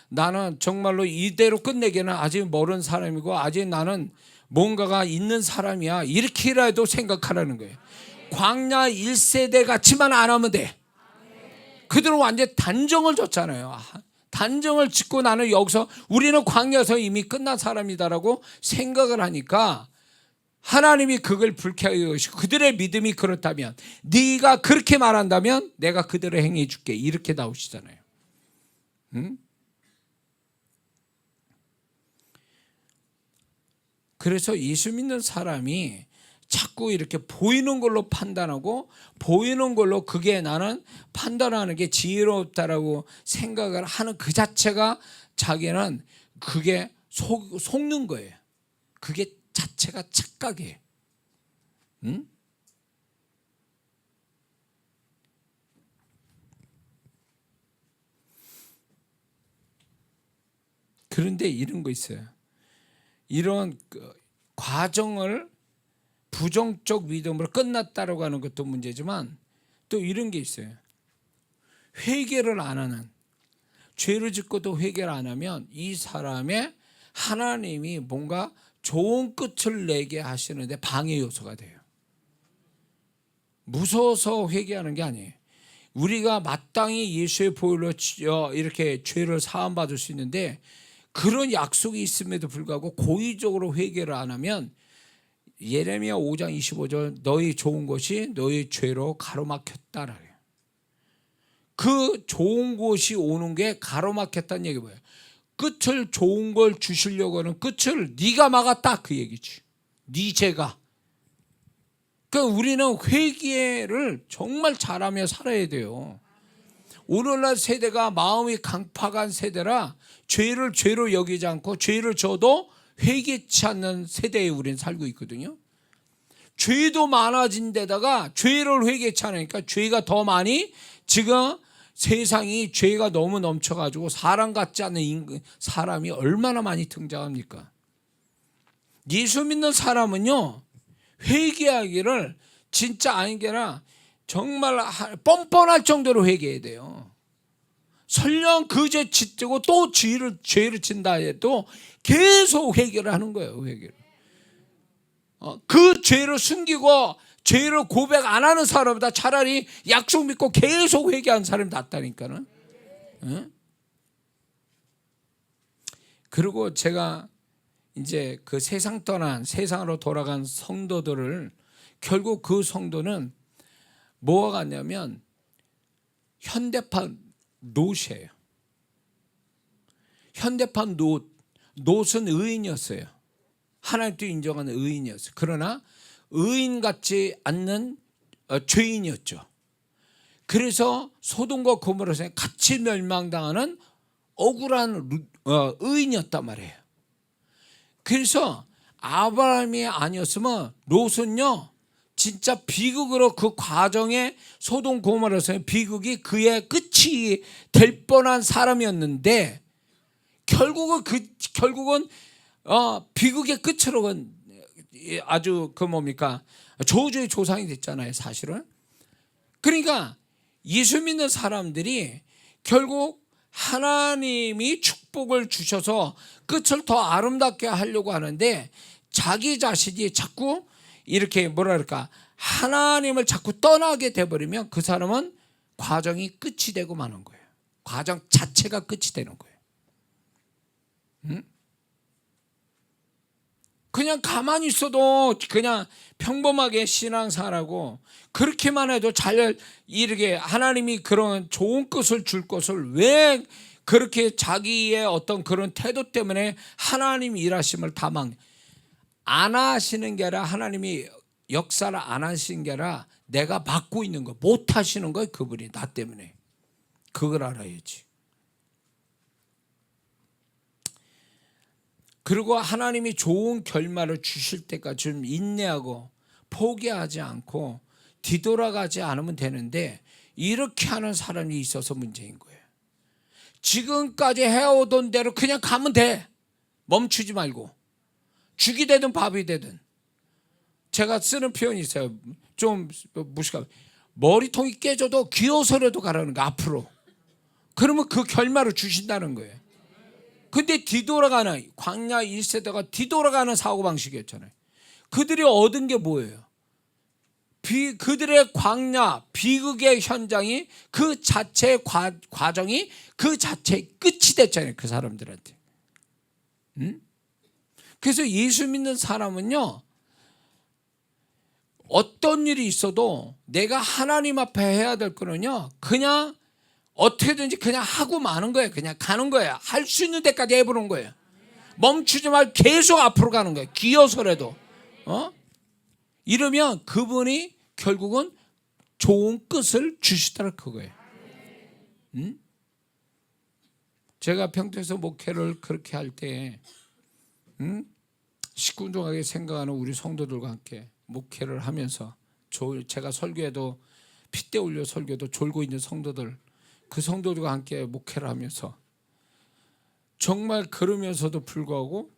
나는 정말로 이대로 끝내기에는 아직 멀은 사람이고 아직 나는 뭔가가 있는 사람이야 이렇게라도 생각하라는 거예요. 광야 1세대 같이만 안 하면 돼. 그들은 완전 단정을 줬잖아요. 단정을 짓고 나는 여기서 우리는 광야에서 이미 끝난 사람이다라고 생각을 하니까 하나님이 그걸 불쾌하게 여기시고 그들의 믿음이 그렇다면 네가 그렇게 말한다면 내가 그들을 행해 줄게 이렇게 나오시잖아요. 그래서 예수 믿는 사람이 자꾸 이렇게 보이는 걸로 판단하고 보이는 걸로 그게 나는 판단하는 게 지혜롭다라고 생각을 하는 그 자체가 자기는 그게 속는 거예요. 그게 자체가 착각이에요. 그런데 이런 거 있어요. 이런 과정을 부정적 믿음으로 끝났다라고 하는 것도 문제지만 또 이런 게 있어요. 회개를 안 하는, 죄를 짓고도 회개를 안 하면 이 사람의 하나님이 뭔가 좋은 끝을 내게 하시는데 방해 요소가 돼요. 무서워서 회개하는 게 아니에요. 우리가 마땅히 예수의 보혈로 이렇게 죄를 사함받을 수 있는데 그런 약속이 있음에도 불구하고 고의적으로 회개를 안 하면 예레미야 5장 25절 너희 좋은 것이 너희 죄로 가로막혔다라요. 그 좋은 곳이 오는 게 가로막혔다는 얘기 뭐예요? 끝을 좋은 걸 주시려고 하는 끝을 네가 막았다 그 얘기지. 네 죄가. 그러니까 우리는 회개를 정말 잘하며 살아야 돼요. 오늘날 세대가 마음이 강팍한 세대라 죄를 죄로 여기지 않고 죄를 져도 회개치 않는 세대에 우리는 살고 있거든요. 죄도 많아진 데다가 죄를 회개치 않으니까 죄가 더 많이, 지금 세상이 죄가 너무 넘쳐가지고 사람 같지 않은 사람이 얼마나 많이 등장합니까? 예수 믿는 사람은요, 회개하기를 진짜 아닌 게 아니라 정말 뻔뻔할 정도로 회개해야 돼요. 설령 그 죄 짓고 또 죄를 진다 해도 계속 회개를 하는 거예요. 회개를. 그 죄를 숨기고 죄를 고백 안 하는 사람보다 차라리 약속 믿고 계속 회개하는 사람이 낫다니까는. 그리고 제가 이제 그 세상 떠난, 세상으로 돌아간 성도들을, 결국 그 성도는 뭐가 같냐면 현대판 롯이에요. 현대판 롯은 의인이었어요. 하나님도 인정하는 의인이었어요. 그러나 의인 같지 않는 죄인이었죠. 그래서 소돔과 고모라에 같이 멸망당하는 억울한 의인이었단 말이에요. 그래서 아브라함이 아니었으면 롯은요 진짜 비극으로, 그 과정에 소돔 고모라에서의 비극이 그의 끝이 될 뻔한 사람이었는데 결국은 비극의 끝으로 아주 저주의 조상이 됐잖아요, 사실은. 그러니까 예수 믿는 사람들이 결국 하나님이 축복을 주셔서 끝을 더 아름답게 하려고 하는데 자기 자신이 자꾸 이렇게 하나님을 자꾸 떠나게 돼버리면 그 사람은 과정이 끝이 되고 마는 거예요. 과정 자체가 끝이 되는 거예요. 그냥 가만히 있어도 그냥 평범하게 신앙생활하고 그렇게만 해도 잘 이렇게 하나님이 그런 좋은 것을 줄 것을 왜 그렇게 자기의 어떤 그런 태도 때문에 하나님 일하심을 다 안 하시는 게 아니라, 하나님이 역사를 안 하시는 게 아니라 내가 맡고 있는 거, 못 하시는 거예요. 그분이 나 때문에. 그걸 알아야지. 그리고 하나님이 좋은 결말을 주실 때까지 좀 인내하고 포기하지 않고 뒤돌아가지 않으면 되는데, 이렇게 하는 사람이 있어서 문제인 거예요. 지금까지 해오던 대로 그냥 가면 돼. 멈추지 말고. 죽이 되든 밥이 되든. 제가 쓰는 표현이 있어요. 좀 무식하게. 머리통이 깨져도 기어서라도 가라는 거, 앞으로. 그러면 그 결말을 주신다는 거예요. 근데 뒤돌아가는, 광야 1세대가 뒤돌아가는 사고방식이었잖아요. 그들이 얻은 게 뭐예요? 그들의 광야, 비극의 현장이 그 자체의 과정이 그 자체의 끝이 됐잖아요. 그 사람들한테. 그래서 예수 믿는 사람은요, 어떤 일이 있어도 내가 하나님 앞에 해야 될 거는요, 그냥 어떻게든지 그냥 하고 마는 거예요. 그냥 가는 거예요. 할 수 있는 데까지 해보는 거예요. 멈추지 말고 계속 앞으로 가는 거예요. 기어서라도. 이러면 그분이 결국은 좋은 끝을 주시더라 그거예요. 제가 평택에서 목회를 그렇게 할 때 시큰둥하게 생각하는 우리 성도들과 함께 목회를 하면서, 제가 설교에도 핏대 올려 설교도 졸고 있는 성도들, 그 성도들과 함께 목회를 하면서 정말 그러면서도 불구하고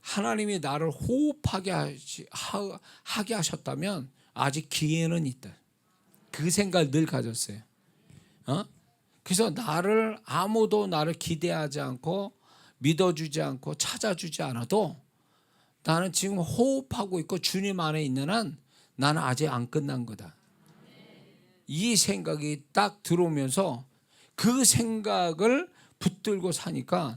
하나님이 나를 호흡하게 하게 하셨다면 아직 기회는 있다. 그 생각을 늘 가졌어요. 그래서 아무도 나를 기대하지 않고 믿어주지 않고 찾아주지 않아도 나는 지금 호흡하고 있고 주님 안에 있는 한 나는 아직 안 끝난 거다. 이 생각이 딱 들어오면서 그 생각을 붙들고 사니까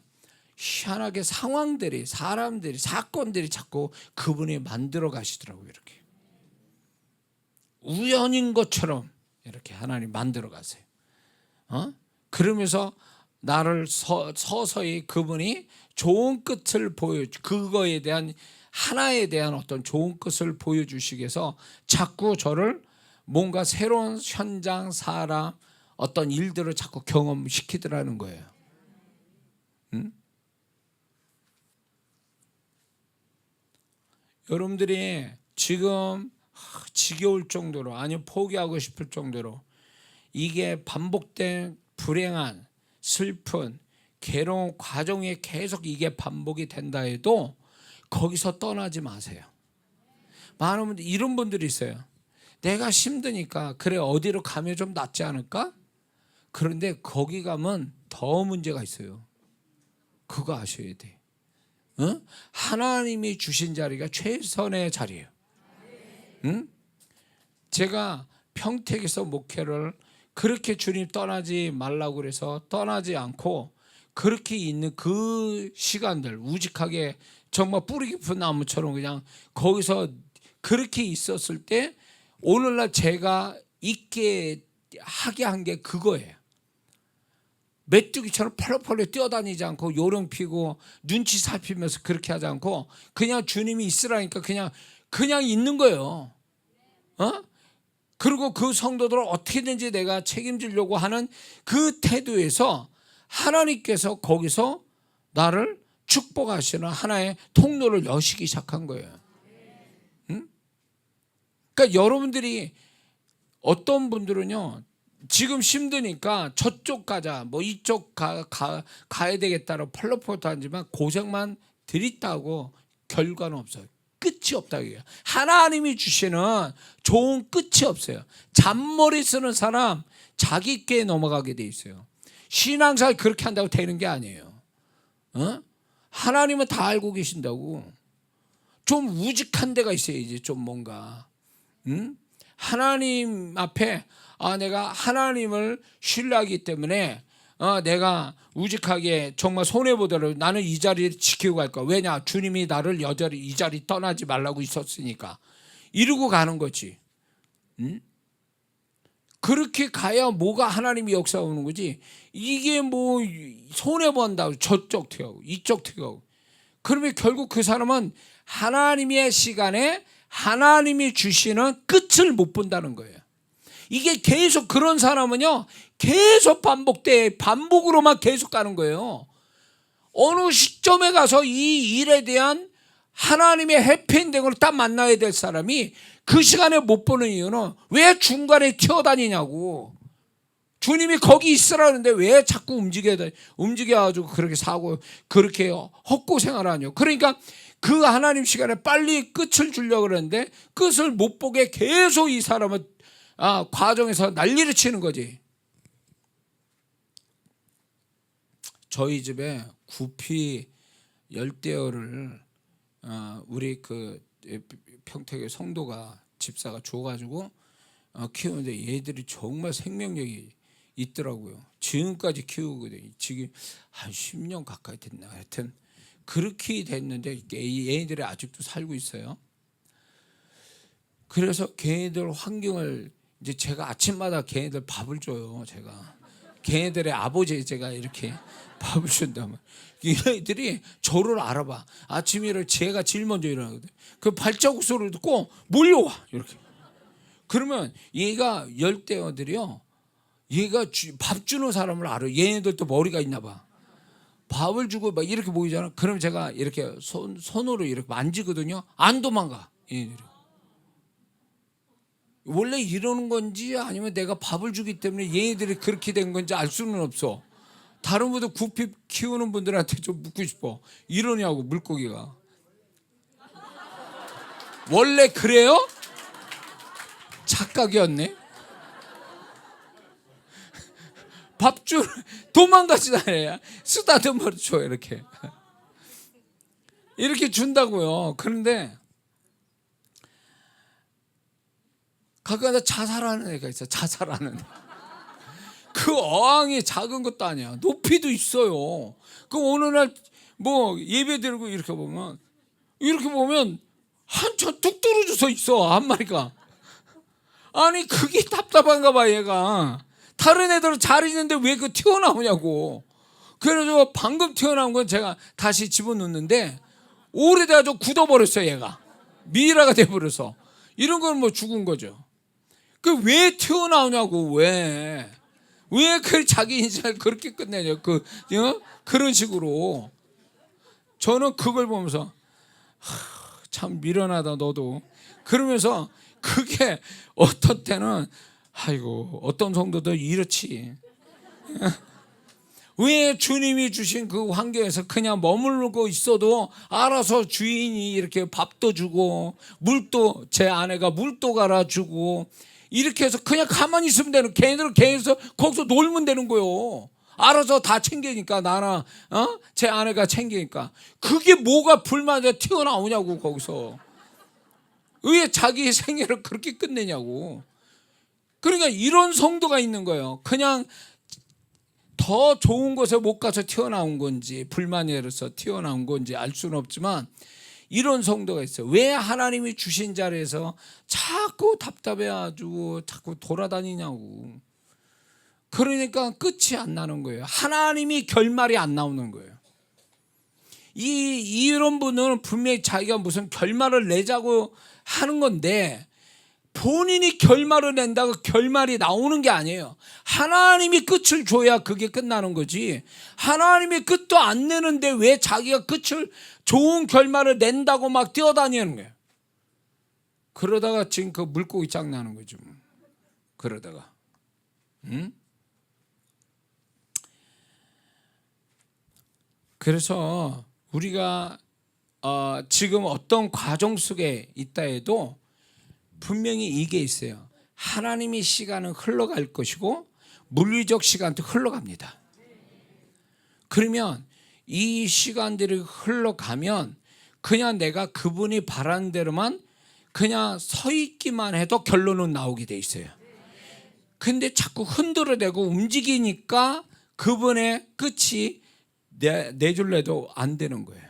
희한하게 사람들이, 사건들이 자꾸 그분이 만들어 가시더라고요. 이렇게 우연인 것처럼. 이렇게 하나님 만들어 가세요. 그러면서 나를 서서히 그분이 좋은 끝을 그거에 대한 하나에 대한 어떤 좋은 끝을 보여주시기 위해서 자꾸 저를 뭔가 새로운 현장, 사람, 어떤 일들을 자꾸 경험시키더라는 거예요. 여러분들이 지금 지겨울 정도로, 아니면 포기하고 싶을 정도로 이게 반복된 불행한, 슬픈, 괴로운 과정에 계속 이게 반복이 된다 해도 거기서 떠나지 마세요. 많은 분들, 이런 분들이 있어요. 내가 힘드니까 그래 어디로 가면 좀 낫지 않을까? 그런데 거기 가면 더 문제가 있어요. 그거 아셔야 돼. 하나님이 주신 자리가 최선의 자리예요. 제가 평택에서 목회를 그렇게 주님 떠나지 말라고 그래서 떠나지 않고 그렇게 있는 그 시간들, 우직하게 정말 뿌리 깊은 나무처럼 그냥 거기서 그렇게 있었을 때 오늘날 제가 있게 하게 한 게 그거예요. 메뚜기처럼 펄럭펄럭 뛰어다니지 않고 요령 피고 눈치 살피면서 그렇게 하지 않고 그냥 주님이 있으라니까 그냥 있는 거예요. 그리고 그 성도들을 어떻게든지 내가 책임지려고 하는 그 태도에서 하나님께서 거기서 나를 축복하시는 하나의 통로를 여시기 시작한 거예요. 그러니까 여러분들이 어떤 분들은요, 지금 힘드니까 저쪽 가자, 뭐 이쪽 가야 되겠다고 펄럭펄럭 하지만 고생만 들이다고 결과는 없어요. 끝이 없다고 해요. 하나님이 주시는 좋은 끝이 없어요. 잔머리 쓰는 사람 자기 꾀에 넘어가게 돼 있어요. 신앙생활 그렇게 한다고 되는 게 아니에요. 하나님은 다 알고 계신다고. 좀 우직한 데가 있어야지. 좀 뭔가 하나님 앞에 내가 하나님을 신뢰하기 때문에 내가 우직하게 정말 손해보더라도 나는 이 자리를 지키고 갈 거야. 왜냐? 주님이 나를 여전히 이 자리 떠나지 말라고 있었으니까. 이러고 가는 거지. 그렇게 가야 뭐가 하나님이 역사하는 거지. 이게 뭐 손해본다고 저쪽 튀어가고 이쪽 튀어가고 그러면 결국 그 사람은 하나님의 시간에 하나님이 주시는 끝을 못 본다는 거예요. 이게 계속 그런 사람은요 계속 반복으로만 계속 가는 거예요. 어느 시점에 가서 이 일에 대한 하나님의 해피엔딩을 딱 만나야 될 사람이 그 시간에 못 보는 이유는 왜 중간에 튀어다니냐고. 주님이 거기 있으라는데 왜 자꾸 움직여가지고 그렇게 사고 그렇게 헛고생을 하냐고. 그러니까 그 하나님 시간에 빨리 끝을 주려고 그러는데 끝을 못 보게 계속 이 사람은 과정에서 난리를 치는 거지. 저희 집에 구피 열대어를 우리 그 평택의 성도가 집사가 줘가지고 키우는데 얘들이 정말 생명력이 있더라고요. 지금까지 키우거든요. 지금 한 10년 가까이 됐나. 하여튼 그렇게 됐는데 얘네들이 아직도 살고 있어요. 그래서 걔네들 환경을 이제 제가 아침마다 걔네들 밥을 줘요. 제가 걔네들의 아버지 제가 이렇게 밥을 준다면 얘네들이 저를 알아봐. 아침에 일어나 제가 제일 먼저 일어나거든. 그 발자국 소리를 듣고 몰려와 이렇게. 그러면 얘가 열대어들이요. 얘가 밥 주는 사람을 알아요. 얘네들도 머리가 있나 봐. 밥을 주고 막 이렇게 보이잖아. 그럼 제가 이렇게 손으로 이렇게 만지거든요. 안 도망가. 얘네들이. 원래 이러는 건지 아니면 내가 밥을 주기 때문에 얘네들이 그렇게 된 건지 알 수는 없어. 다른 분들 구피 키우는 분들한테 좀 묻고 싶어. 이러냐고 물고기가. 원래 그래요? 착각이었네. 밥줄 도망가지 않아요. 쓰다듬어 줘 이렇게. 이렇게 준다고요. 그런데 가끔가다 자살하는 애가 있어. 자살하는 애. 그 어항이 작은 것도 아니야. 높이도 있어요. 그 어느 날 뭐 예배 드리고 이렇게 보면 한참 뚝 떨어져서 있어 한 마리가. 아니 그게 답답한가 봐. 얘가 다른 애들은 잘 있는데 왜 그 튀어나오냐고. 그래서 방금 튀어나온 건 제가 다시 집어넣는데 오래돼가지고 굳어버렸어요. 얘가 미이라가 돼버려서. 이런 건 뭐 죽은 거죠. 그 왜 튀어나오냐고. 왜 그 자기 인생을 그렇게 끝내냐. 그런 식으로. 저는 그걸 보면서 참 미련하다 너도. 그러면서 그게 어떤 때는 아이고 어떤 성도들 이렇지. 왜 주님이 주신 그 환경에서 그냥 머무르고 있어도 알아서 주인이 이렇게 밥도 주고 물도, 제 아내가 물도 갈아주고 이렇게 해서 그냥 가만히 있으면 되는, 걔네들은 걔네에서 거기서 놀면 되는 거요. 알아서 다 챙기니까. 나나 제 아내가 챙기니까. 그게 뭐가 불만이 튀어나오냐고. 거기서 왜 자기 생애를 그렇게 끝내냐고. 그러니까 이런 성도가 있는 거예요. 그냥 더 좋은 곳에 못 가서 튀어나온 건지 불만이 일어서 튀어나온 건지 알 수는 없지만 이런 성도가 있어요. 왜 하나님이 주신 자리에서 자꾸 답답해가지고 자꾸 돌아다니냐고. 그러니까 끝이 안 나는 거예요. 하나님이 결말이 안 나오는 거예요. 이런 분은 분명히 자기가 무슨 결말을 내자고 하는 건데 본인이 결말을 낸다고 결말이 나오는 게 아니에요. 하나님이 끝을 줘야 그게 끝나는 거지. 하나님이 끝도 안 내는데 왜 자기가 끝을, 좋은 결말을 낸다고 막 뛰어다니는 거예요. 그러다가 지금 그 물고기 짱 나는 거죠. 그러다가. 그래서 우리가 지금 어떤 과정 속에 있다 해도 분명히 이게 있어요. 하나님의 시간은 흘러갈 것이고 물리적 시간도 흘러갑니다. 그러면 이 시간들이 흘러가면 그냥 내가 그분이 바라는 대로만 그냥 서 있기만 해도 결론은 나오게 돼 있어요. 근데 자꾸 흔들어대고 움직이니까 그분의 끝이 내줄래도 안 되는 거예요.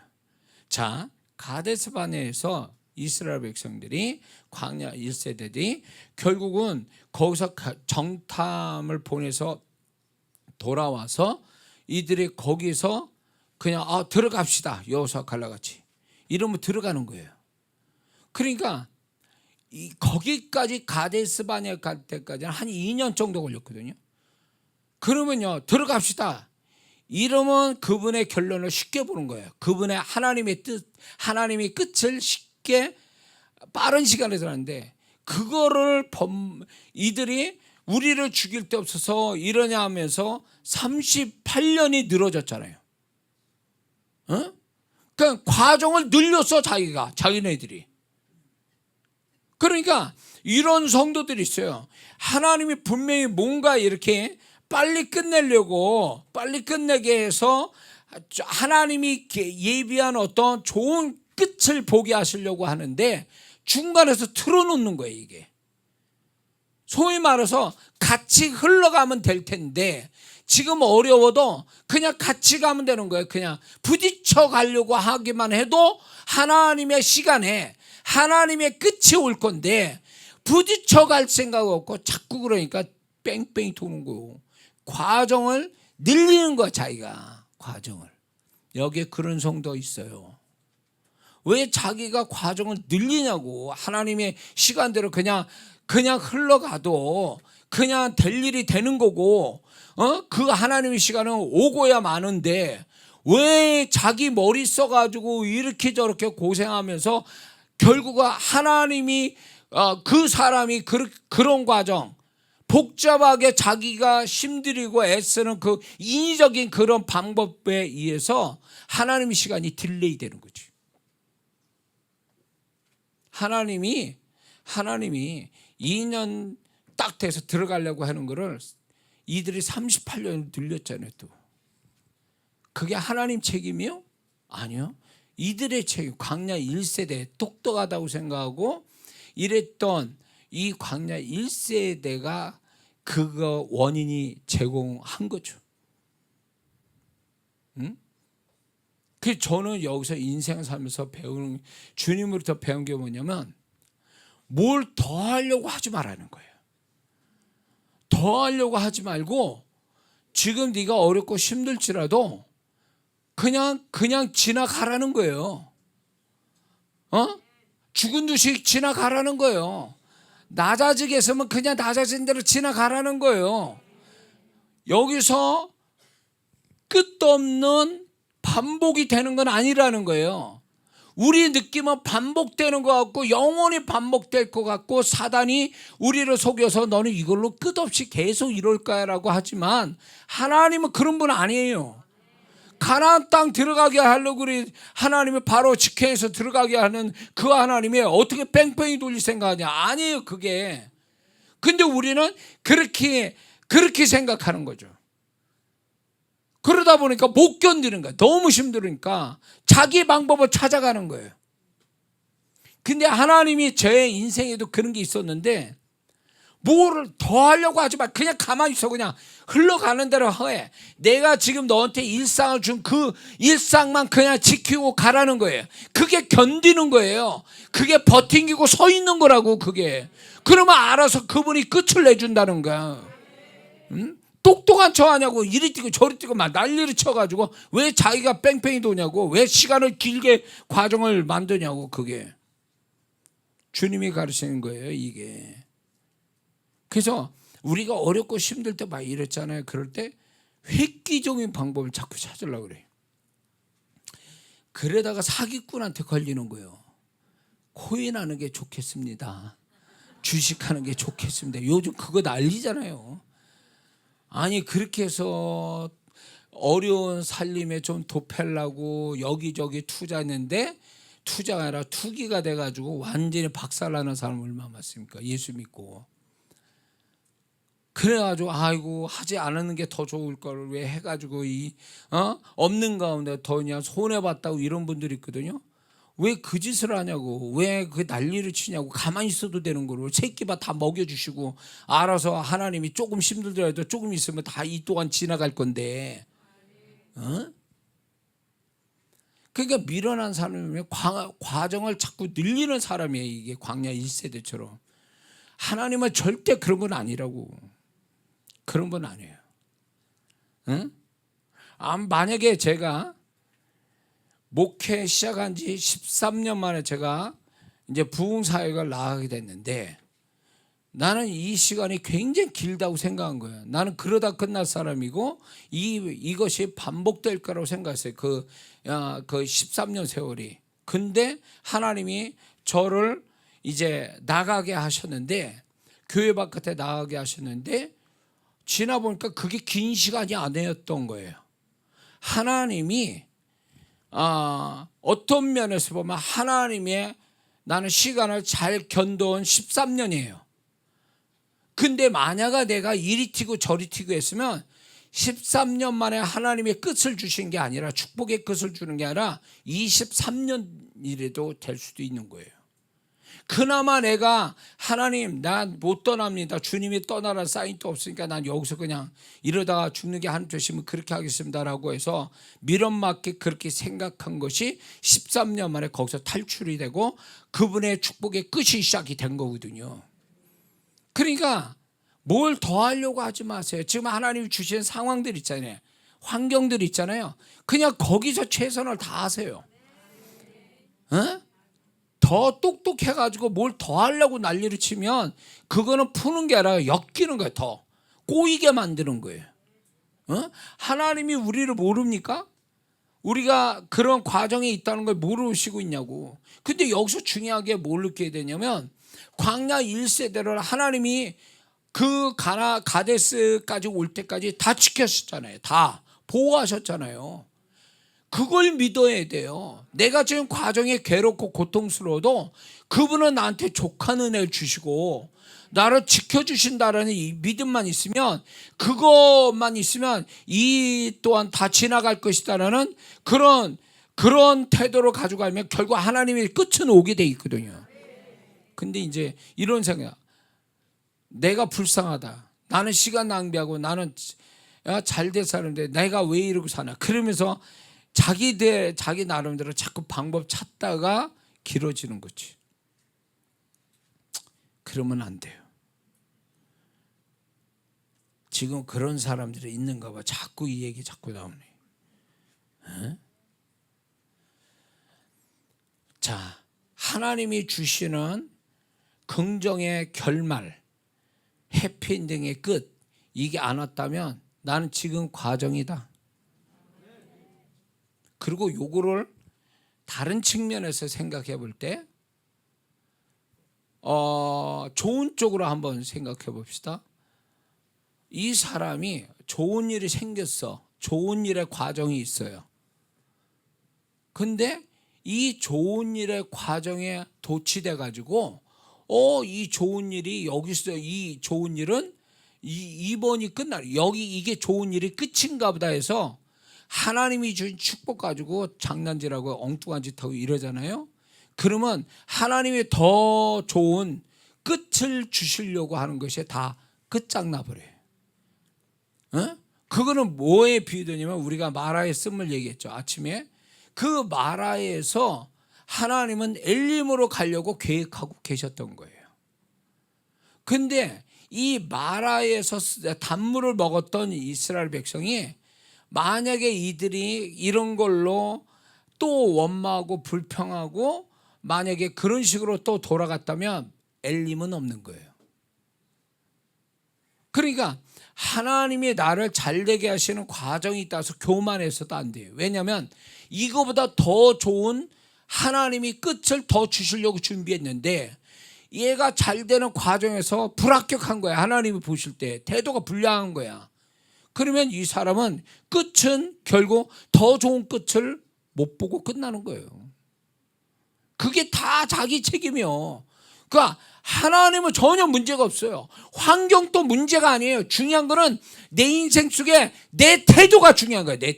자, 가데스 바네에서 이스라엘 백성들이, 광야 1세대들이 결국은 거기서 정탐을 보내서 돌아와서 이들이 거기서 그냥 들어갑시다. 여호수아 갈라같이 이러면 들어가는 거예요. 그러니까 거기까지 가데스 바네 갈 때까지는 한 2년 정도 걸렸거든요. 그러면요, 들어갑시다 이러면 그분의 결론을 쉽게 보는 거예요. 그분의 하나님의 뜻, 하나님의 끝을 쉽게 빠른 시간에 들었는데, 그거를 이들이 우리를 죽일 데 없어서 이러냐 하면서 38년이 늘어졌잖아요. 그러니까 과정을 늘렸어, 자기네들이. 그러니까 이런 성도들이 있어요. 하나님이 분명히 뭔가 이렇게 빨리 끝내려고, 빨리 끝내게 해서 하나님이 예비한 어떤 좋은 끝을 보게 하시려고 하는데 중간에서 틀어놓는 거예요. 이게 소위 말해서 같이 흘러가면 될 텐데 지금 어려워도 그냥 같이 가면 되는 거예요. 그냥 부딪혀 가려고 하기만 해도 하나님의 시간에 하나님의 끝이 올 건데 부딪혀 갈 생각 없고 자꾸 그러니까 뺑뺑이 도는 거예요. 과정을 늘리는 거야, 자기가. 과정을. 여기에 그런 성도 있어요. 왜 자기가 과정을 늘리냐고. 하나님의 시간대로 그냥 흘러가도 그냥 될 일이 되는 거고, 그 하나님의 시간은 오고야 마는데 왜 자기 머리 써가지고 이렇게 저렇게 고생하면서 결국은 하나님이 그 사람이 그런 과정, 복잡하게 자기가 힘들이고 애쓰는 그 인위적인 그런 방법에 의해서 하나님의 시간이 딜레이 되는 거지. 하나님이 2년 딱 돼서 들어가려고 하는 거를 이들이 38년 늘렸잖아요. 또 그게 하나님 책임이요? 아니요. 이들의 책임. 광야 1세대 똑똑하다고 생각하고 이랬던 이 광야 1세대가 그거 원인이 제공한 거죠. 그 저는 여기서 인생 살면서 배우는, 주님으로부터 배운 게 뭐냐면 뭘 더 하려고 하지 말라는 거예요. 더 하려고 하지 말고 지금 네가 어렵고 힘들지라도 그냥 지나가라는 거예요. 죽은 듯이 지나가라는 거예요. 낮아지겠으면 그냥 낮아진 대로 지나가라는 거예요. 여기서 끝도 없는 반복이 되는 건 아니라는 거예요. 우리 느낌은 반복되는 것 같고 영원히 반복될 것 같고 사단이 우리를 속여서 너는 이걸로 끝없이 계속 이럴 거야 라고 하지만 하나님은 그런 분 아니에요. 가나안 땅 들어가게 하려고 그래 하나님이 바로 직행해서 들어가게 하는 그 하나님이 어떻게 뺑뺑이 돌릴 생각하냐. 아니에요 그게. 근데 우리는 그렇게 생각하는 거죠. 그러다 보니까 못 견디는 거야. 너무 힘들으니까 자기 방법을 찾아가는 거예요. 근데 하나님이 제 인생에도 그런 게 있었는데 뭐를 더 하려고 하지 마. 그냥 가만히 있어. 그냥 흘러가는 대로 해. 내가 지금 너한테 일상을 준 그 일상만 그냥 지키고 가라는 거예요. 그게 견디는 거예요. 그게 버팅기고 서 있는 거라고 그게. 그러면 알아서 그분이 끝을 내준다는 거야. 응? 똑똑한 척 하냐고 이리 뛰고 저리 뛰고 막 난리를 쳐가지고 왜 자기가 뺑뺑이 도냐고 왜 시간을 길게 과정을 만드냐고. 그게 주님이 가르치는 거예요 이게. 그래서 우리가 어렵고 힘들 때 막 이랬잖아요. 그럴 때 획기적인 방법을 자꾸 찾으려고 그래요. 그러다가 사기꾼한테 걸리는 거예요. 코인하는 게 좋겠습니다. 주식하는 게 좋겠습니다. 요즘 그거 난리잖아요. 아니 그렇게 해서 어려운 살림에 좀 도패려고 여기저기 투자했는데 투자가 아니라 투기가 돼가지고 완전히 박살나는 사람 얼마나 많습니까? 예수 믿고. 그래가지고 아이고 하지 않는 게 더 좋을 걸 왜 해가지고 없는 가운데 더 그냥 손해봤다고 이런 분들이 있거든요. 왜 그 짓을 하냐고, 왜 그 난리를 치냐고. 가만히 있어도 되는 거로 새끼밥 다 먹여주시고 알아서 하나님이 조금 힘들더라도 조금 있으면 다 이 동안 지나갈 건데. 그러니까 미련한 사람이 과정을 자꾸 늘리는 사람이에요. 이게 광야 1세대처럼. 하나님은 절대 그런 건 아니라고. 그런 건 아니에요. 응? 만약에 제가 목회 시작한 지 13년 만에 제가 이제 부흥사역을 나가게 됐는데 나는 이 시간이 굉장히 길다고 생각한 거예요. 나는 그러다 끝날 사람이고 이것이 반복될 거라고 생각했어요. 그 13년 세월이. 근데 하나님이 저를 이제 나가게 하셨는데 교회 바깥에 나가게 하셨는데 지나 보니까 그게 긴 시간이 아니었던 거예요. 하나님이 어떤 면에서 보면 하나님의 나는 시간을 잘 견뎌온 13년이에요. 근데 만약에 내가 이리 튀고 저리 튀고 했으면 13년 만에 하나님의 끝을 주신 게 아니라 축복의 끝을 주는 게 아니라 23년이라도 될 수도 있는 거예요. 그나마 내가 하나님 난 못 떠납니다. 주님이 떠나라는 사인도 없으니까 난 여기서 그냥 이러다가 죽는 게 하나님 되시면 그렇게 하겠습니다라고 해서 미련 맞게 그렇게 생각한 것이 13년 만에 거기서 탈출이 되고 그분의 축복의 끝이 시작이 된 거거든요. 그러니까 뭘 더 하려고 하지 마세요. 지금 하나님이 주신 상황들 있잖아요. 환경들 있잖아요. 그냥 거기서 최선을 다하세요. 더 똑똑해가지고 뭘 더 하려고 난리를 치면 그거는 푸는 게 아니라 엮이는 거예요. 더 꼬이게 만드는 거예요. 하나님이 우리를 모릅니까? 우리가 그런 과정에 있다는 걸 모르시고 있냐고. 근데 여기서 중요하게 뭘 느끼게 되냐면 광야 1세대를 하나님이 그 가데스까지 올 때까지 다 지켰었잖아요. 다 보호하셨잖아요. 그걸 믿어야 돼요. 내가 지금 과정이 괴롭고 고통스러워도 그분은 나한테 족한 은혜를 주시고 나를 지켜주신다라는 이 믿음만 있으면 그것만 있으면 이 또한 다 지나갈 것이다라는 그런 태도로 가지고 가면 결국 하나님의 끝은 오게 돼 있거든요. 근데 이제 이런 생각, 내가 불쌍하다, 나는 시간 낭비하고 나는 잘된 사람인데 내가 왜 이러고 사나, 그러면서 자기 나름대로 자꾸 방법 찾다가 길어지는 거지. 그러면 안 돼요. 지금 그런 사람들이 있는가 봐. 자꾸 이 얘기 자꾸 나오네. 에? 자, 하나님이 주시는 긍정의 결말, 해피엔딩의 끝, 이게 안 왔다면 나는 지금 과정이다. 그리고 요거를 다른 측면에서 생각해 볼 때 좋은 쪽으로 한번 생각해 봅시다. 이 사람이 좋은 일이 생겼어. 좋은 일의 과정이 있어요. 근데 이 좋은 일의 과정에 도취돼 가지고 이 좋은 일이 여기서 이 좋은 일은 이번이 여기 이게 좋은 일이 끝인가 보다 해서 하나님이 주신 축복 가지고 장난질하고 엉뚱한 짓 하고 이러잖아요. 그러면 하나님이 더 좋은 끝을 주시려고 하는 것이 다 끝장나 버려요. 그거는 뭐에 비유되냐면 우리가 마라의 씀을 얘기했죠. 아침에 그 마라에서 하나님은 엘림으로 가려고 계획하고 계셨던 거예요. 근데 이 마라에서 단물을 먹었던 이스라엘 백성이 만약에 이들이 이런 걸로 또 원망하고 불평하고 만약에 그런 식으로 또 돌아갔다면 엘림은 없는 거예요. 그러니까 하나님이 나를 잘되게 하시는 과정이 있다서 교만해서도 안 돼요. 왜냐하면 이거보다 더 좋은 하나님이 끝을 더 주시려고 준비했는데 얘가 잘되는 과정에서 불합격한 거야. 하나님이 보실 때 태도가 불량한 거야. 그러면 이 사람은 끝은 결국 더 좋은 끝을 못 보고 끝나는 거예요. 그게 다 자기 책임이요. 그러니까 하나님은 전혀 문제가 없어요. 환경도 문제가 아니에요. 중요한 거는 내 인생 속에 내 태도가 중요한 거예요. 내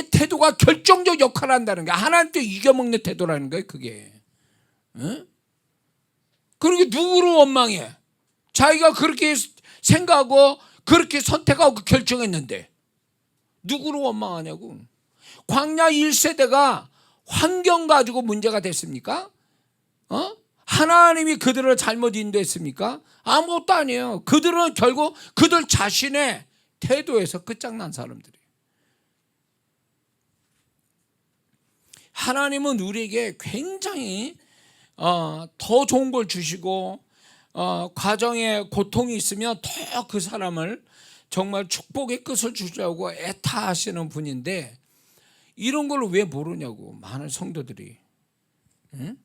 태도가 결정적 역할을 한다는 거야. 하나님도 이겨먹는 태도라는 거예요. 그게. 응? 그러니까 누구를 원망해? 자기가 그렇게 생각하고 그렇게 선택하고 결정했는데 누구를 원망하냐고. 광야 1세대가 환경 가지고 문제가 됐습니까? 하나님이 그들을 잘못 인도했습니까? 아무것도 아니에요. 그들은 결국 그들 자신의 태도에서 끝장난 사람들이에요. 하나님은 우리에게 굉장히 더 좋은 걸 주시고 과정에 고통이 있으면 더 그 사람을 정말 축복의 끝을 주려고 애타하시는 분인데 이런 걸 왜 모르냐고 많은 성도들이. 응?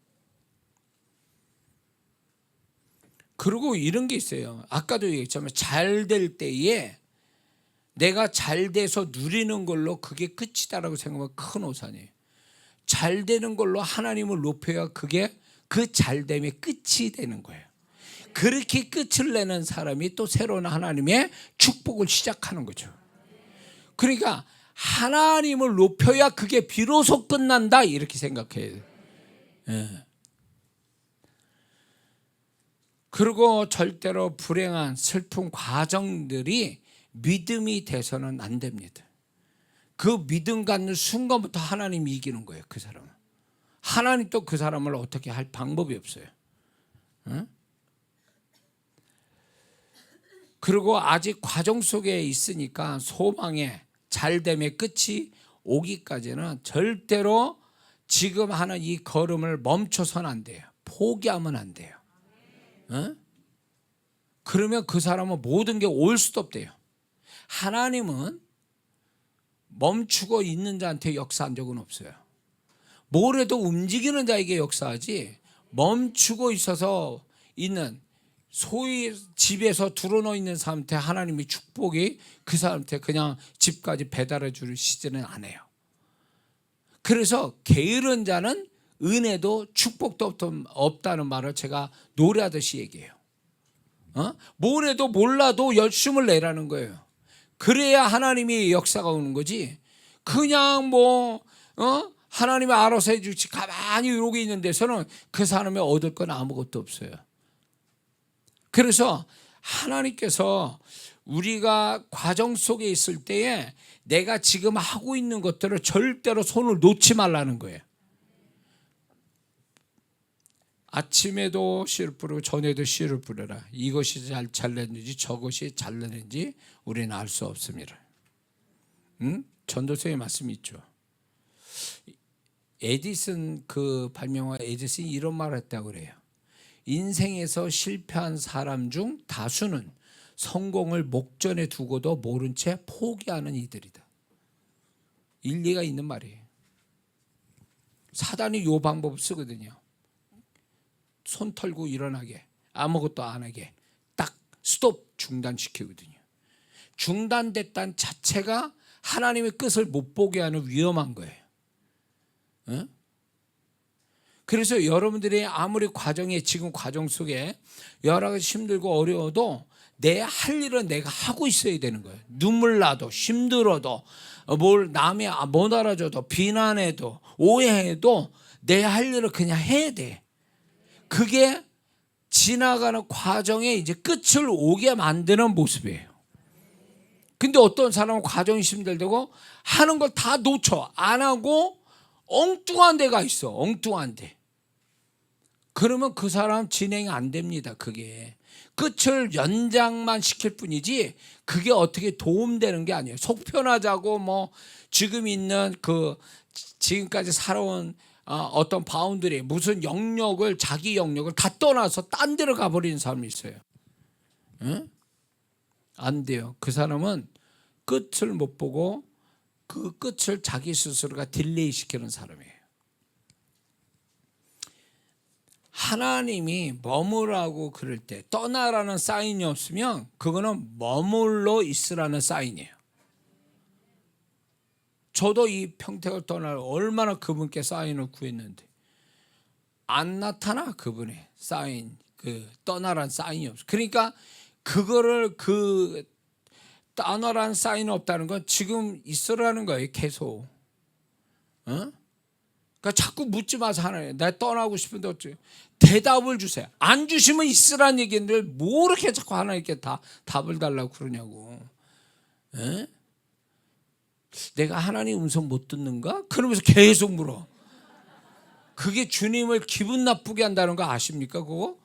그리고 이런 게 있어요. 아까도 얘기했지만 잘 될 때에 내가 잘 돼서 누리는 걸로 그게 끝이다라고 생각하면 큰 오산이에요. 잘 되는 걸로 하나님을 높여야 그게 그 잘됨의 끝이 되는 거예요. 그렇게 끝을 내는 사람이 또 새로운 하나님의 축복을 시작하는 거죠. 그러니까 하나님을 높여야 그게 비로소 끝난다 이렇게 생각해야 돼요. 예. 그리고 절대로 불행한 슬픈 과정들이 믿음이 돼서는 안 됩니다. 그 믿음 갖는 순간부터 하나님이 이기는 거예요. 그 사람은. 하나님 또 그 사람을 어떻게 할 방법이 없어요. 응? 그리고 아직 과정 속에 있으니까 소망의 잘됨의 끝이 오기까지는 절대로 지금 하는 이 걸음을 멈춰서는 안 돼요. 포기하면 안 돼요. 응? 그러면 그 사람은 모든 게 올 수도 없대요. 하나님은 멈추고 있는 자한테 역사한 적은 없어요. 뭐래도 움직이는 자에게 역사하지 멈추고 있어서 있는 소위 집에서 들어놓여 있는 사람한테 하나님이 축복이 그 사람한테 그냥 집까지 배달해 주시지는 않아요. 그래서 게으른 자는 은혜도 축복도 없다는 말을 제가 노래하듯이 얘기해요. 뭐래도 몰라도 열심을 내라는 거예요. 그래야 하나님이 역사가 오는 거지. 그냥 하나님이 알아서 해주지 가만히 이러고 있는 데서는 그 사람이 얻을 건 아무것도 없어요. 그래서 하나님께서 우리가 과정 속에 있을 때에 내가 지금 하고 있는 것들을 절대로 손을 놓지 말라는 거예요. 아침에도 씨를 뿌리고 저녁에도 씨를 뿌려라. 이것이 잘 잘렸는지 저것이 잘렸는지 우리는 알 수 없습니다. 전도서에 말씀이 있죠. 에디슨 그 발명가 에디슨이 이런 말을 했다고 그래요. 인생에서 실패한 사람 중 다수는 성공을 목전에 두고도 모른 채 포기하는 이들이다. 일리가 있는 말이에요. 사단이 이 방법을 쓰거든요. 손 털고 일어나게, 아무것도 안 하게 딱 스톱 중단시키거든요. 중단됐다는 자체가 하나님의 끝을 못 보게 하는 위험한 거예요. 어? 그래서 여러분들이 아무리 과정에 지금 과정 속에 여러 가지 힘들고 어려워도 내 할 일은 내가 하고 있어야 되는 거예요. 눈물 나도 힘들어도 뭘 남이 못 알아줘도 비난해도 오해해도 내 할 일을 그냥 해야 돼. 그게 지나가는 과정에 이제 끝을 오게 만드는 모습이에요. 근데 어떤 사람은 과정이 힘들다고 하는 걸 다 놓쳐 안 하고 엉뚱한 데가 있어. 엉뚱한 데. 그러면 그 사람 진행이 안 됩니다. 그게 끝을 연장만 시킬 뿐이지 그게 어떻게 도움되는 게 아니에요. 속 편하자고 뭐 지금 있는 그 지금까지 살아온 어떤 바운드리 무슨 영역을 자기 영역을 다 떠나서 딴 데로 가버리는 사람이 있어요. 응? 안 돼요. 그 사람은 끝을 못 보고 그 끝을 자기 스스로가 딜레이 시키는 사람이에요. 하나님이 머무라고 그럴 때 떠나라는 사인이 없으면 그거는 머물러 있으라는 사인이에요. 저도 이 평택을 떠나려 얼마나 그분께 사인을 구했는데 안 나타나. 그분의 사인, 그 떠나라는 사인이 없어. 그러니까 그거를 그 떠나라는 사인이 없다는 건 지금 있으라는 거예요. 계속. 그러니까 자꾸 묻지 마세요. 하나님, 나 떠나고 싶은데 어쩌 대답을 주세요. 안 주시면 있으라는 얘기인데 뭐 이렇게 자꾸 하나님께 다 답을 달라고 그러냐고. 에? 내가 하나님 음성 못 듣는가? 그러면서 계속 물어. 그게 주님을 기분 나쁘게 한다는 거 아십니까? 그거?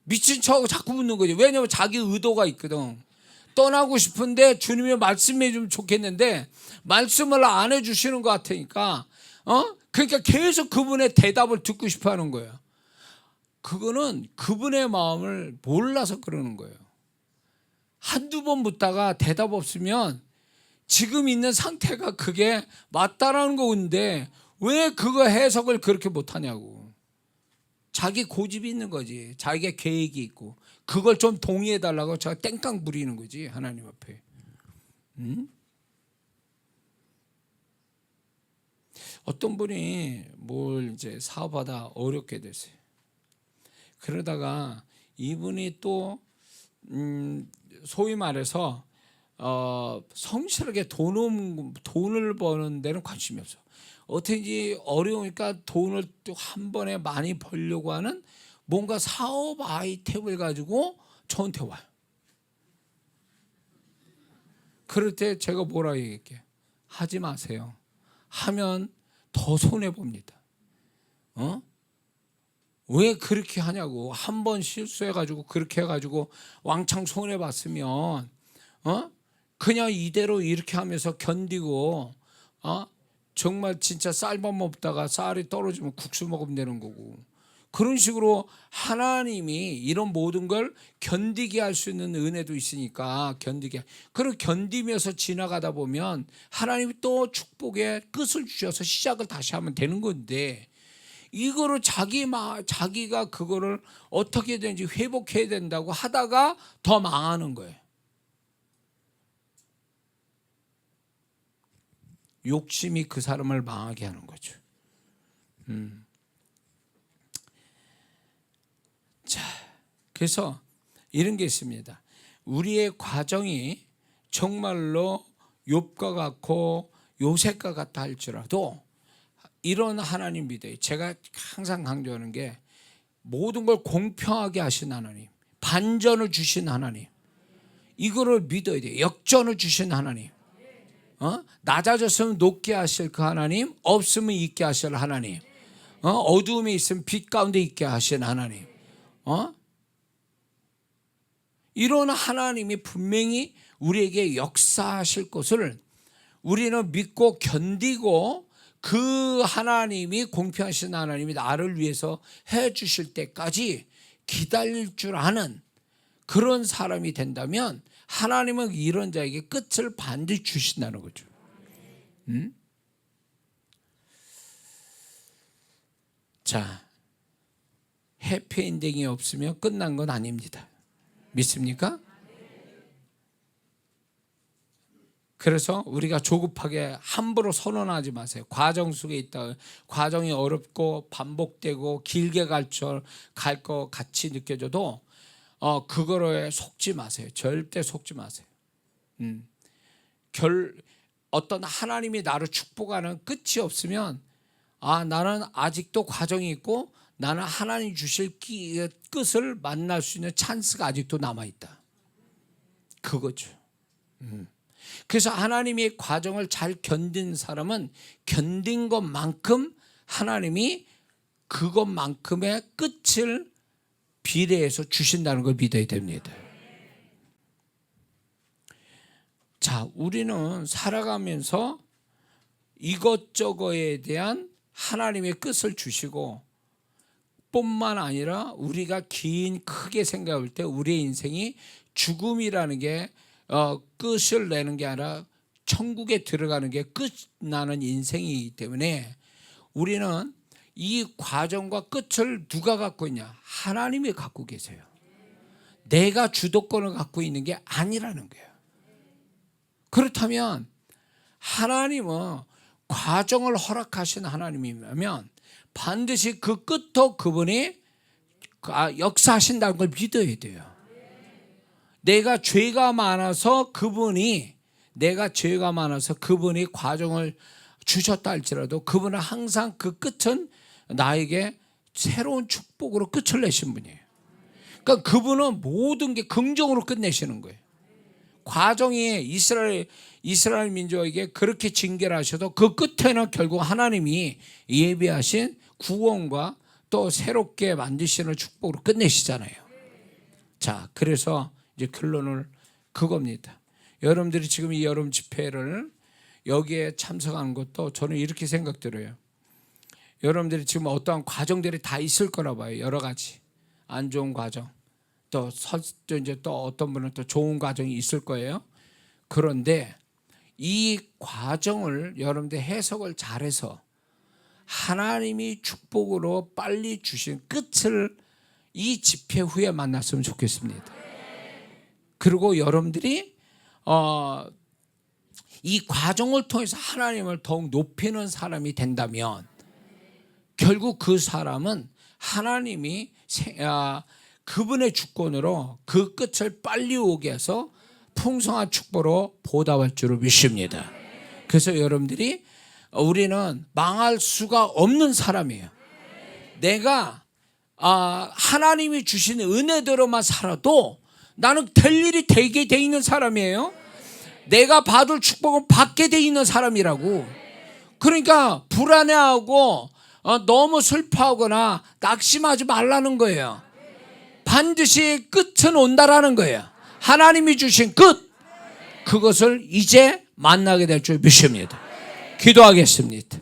미친 척하고 자꾸 묻는 거지. 왜냐하면 자기 의도가 있거든. 떠나고 싶은데 주님이 말씀해 주면 좋겠는데 말씀을 안 해주시는 것 같으니까 그러니까 계속 그분의 대답을 듣고 싶어 하는 거예요. 그거는 그분의 마음을 몰라서 그러는 거예요. 한두 번 묻다가 대답 없으면 지금 있는 상태가 그게 맞다라는 건데 왜 그거 해석을 그렇게 못하냐고. 자기 고집이 있는 거지. 자기가 계획이 있고 그걸 좀 동의해달라고 제가 땡깡 부리는 거지 하나님 앞에. 어떤 분이 뭘 이제 사업하다 어렵게 됐어요. 그러다가 이분이 또 소위 말해서 성실하게 돈을 버는 데는 관심이 없어. 어떻게든지 어려우니까 돈을 또 한 번에 많이 벌려고 하는 뭔가 사업 아이템을 가지고 저한테 와요. 그럴 때 제가 뭐라 얘기할게요? 하지 마세요. 하면 더 손해봅니다. 왜 그렇게 하냐고. 한 번 실수해가지고 그렇게 해가지고 왕창 손해봤으면 그냥 이대로 이렇게 하면서 견디고 정말 진짜 쌀밥 먹다가 쌀이 떨어지면 국수 먹으면 되는 거고. 그런 식으로 하나님이 이런 모든 걸 견디게 할 수 있는 은혜도 있으니까 견디게. 그걸 견디면서 지나가다 보면 하나님이 또 축복의 끝을 주셔서 시작을 다시 하면 되는 건데 이거를 자기가 그거를 어떻게든지 회복해야 된다고 하다가 더 망하는 거예요. 욕심이 그 사람을 망하게 하는 거죠. 자, 그래서 이런 게 있습니다. 우리의 과정이 정말로 욥과 같고 요셉과 같다 할지라도 이런 하나님 믿어요. 제가 항상 강조하는 게 모든 걸 공평하게 하신 하나님, 반전을 주신 하나님, 이거를 믿어야 돼요. 역전을 주신 하나님, 낮아졌으면 높게 하실 그 하나님, 없으면 있게 하실 하나님, 어두움에 있으면 빛 가운데 있게 하신 하나님. 이런 하나님이 분명히 우리에게 역사하실 것을 우리는 믿고 견디고, 그 하나님이, 공평하신 하나님이 나를 위해서 해 주실 때까지 기다릴 줄 아는 그런 사람이 된다면 하나님은 이런 자에게 끝을 반드시 주신다는 거죠. 자, 해피엔딩이 없으면 끝난 건 아닙니다. 믿습니까? 그래서 우리가 조급하게 함부로 선언하지 마세요. 과정 속에 있다. 과정이 어렵고 반복되고 길게 갈 것 같이 느껴져도 그거에 속지 마세요. 절대 속지 마세요. 어떤 하나님이 나를 축복하는 끝이 없으면 나는 아직도 과정이 있고 나는 하나님 주실 끝을 만날 수 있는 찬스가 아직도 남아있다. 그거죠. 그래서 하나님의 과정을 잘 견딘 사람은 견딘 것만큼 하나님이 그것만큼의 끝을 비례해서 주신다는 걸 믿어야 됩니다. 자, 우리는 살아가면서 이것저것에 대한 하나님의 끝을 주시고, 뿐만 아니라 우리가 크게 생각할 때 우리의 인생이 죽음이라는 게 끝을 내는 게 아니라 천국에 들어가는 게 끝나는 인생이기 때문에 우리는 이 과정과 끝을 누가 갖고 있냐? 하나님이 갖고 계세요. 내가 주도권을 갖고 있는 게 아니라는 거예요. 그렇다면 하나님은 과정을 허락하신 하나님이면 반드시 그 끝도 그분이 역사하신다는 걸 믿어야 돼요. 내가 죄가 많아서 그분이 과정을 주셨다 할지라도 그분은 항상 그 끝은 나에게 새로운 축복으로 끝을 내신 분이에요. 그러니까 그분은 모든 게 긍정으로 끝내시는 거예요. 과정이 이스라엘 민족에게 그렇게 징계를 하셔도 그 끝에는 결국 하나님이 예비하신 구원과 또 새롭게 만드시는 축복으로 끝내시잖아요. 자, 그래서 이제 결론을 그겁니다. 여러분들이 지금 이 여름 집회를 여기에 참석하는 것도 저는 이렇게 생각들어요. 여러분들이 지금 어떠한 과정들이 다 있을 거라 봐요. 여러 가지 안 좋은 과정, 또 이제 또 어떤 분은 또 좋은 과정이 있을 거예요. 그런데 이 과정을 여러분들 해석을 잘해서 하나님이 축복으로 빨리 주신 끝을 이 집회 후에 만났으면 좋겠습니다. 그리고 여러분들이 이 과정을 통해서 하나님을 더욱 높이는 사람이 된다면 결국 그 사람은 하나님이 그분의 주권으로 그 끝을 빨리 오게 해서 풍성한 축복으로 보답할 줄을 믿습니다. 그래서 여러분들이 우리는 망할 수가 없는 사람이에요. 내가 하나님이 주신 은혜대로만 살아도 나는 될 일이 되게 돼 있는 사람이에요. 내가 받을 축복은 받게 돼 있는 사람이라고. 그러니까 불안해하고 너무 슬퍼하거나 낙심하지 말라는 거예요. 반드시 끝은 온다라는 거예요. 하나님이 주신 끝, 그것을 이제 만나게 될 줄 믿습니다. 기도하겠습니다.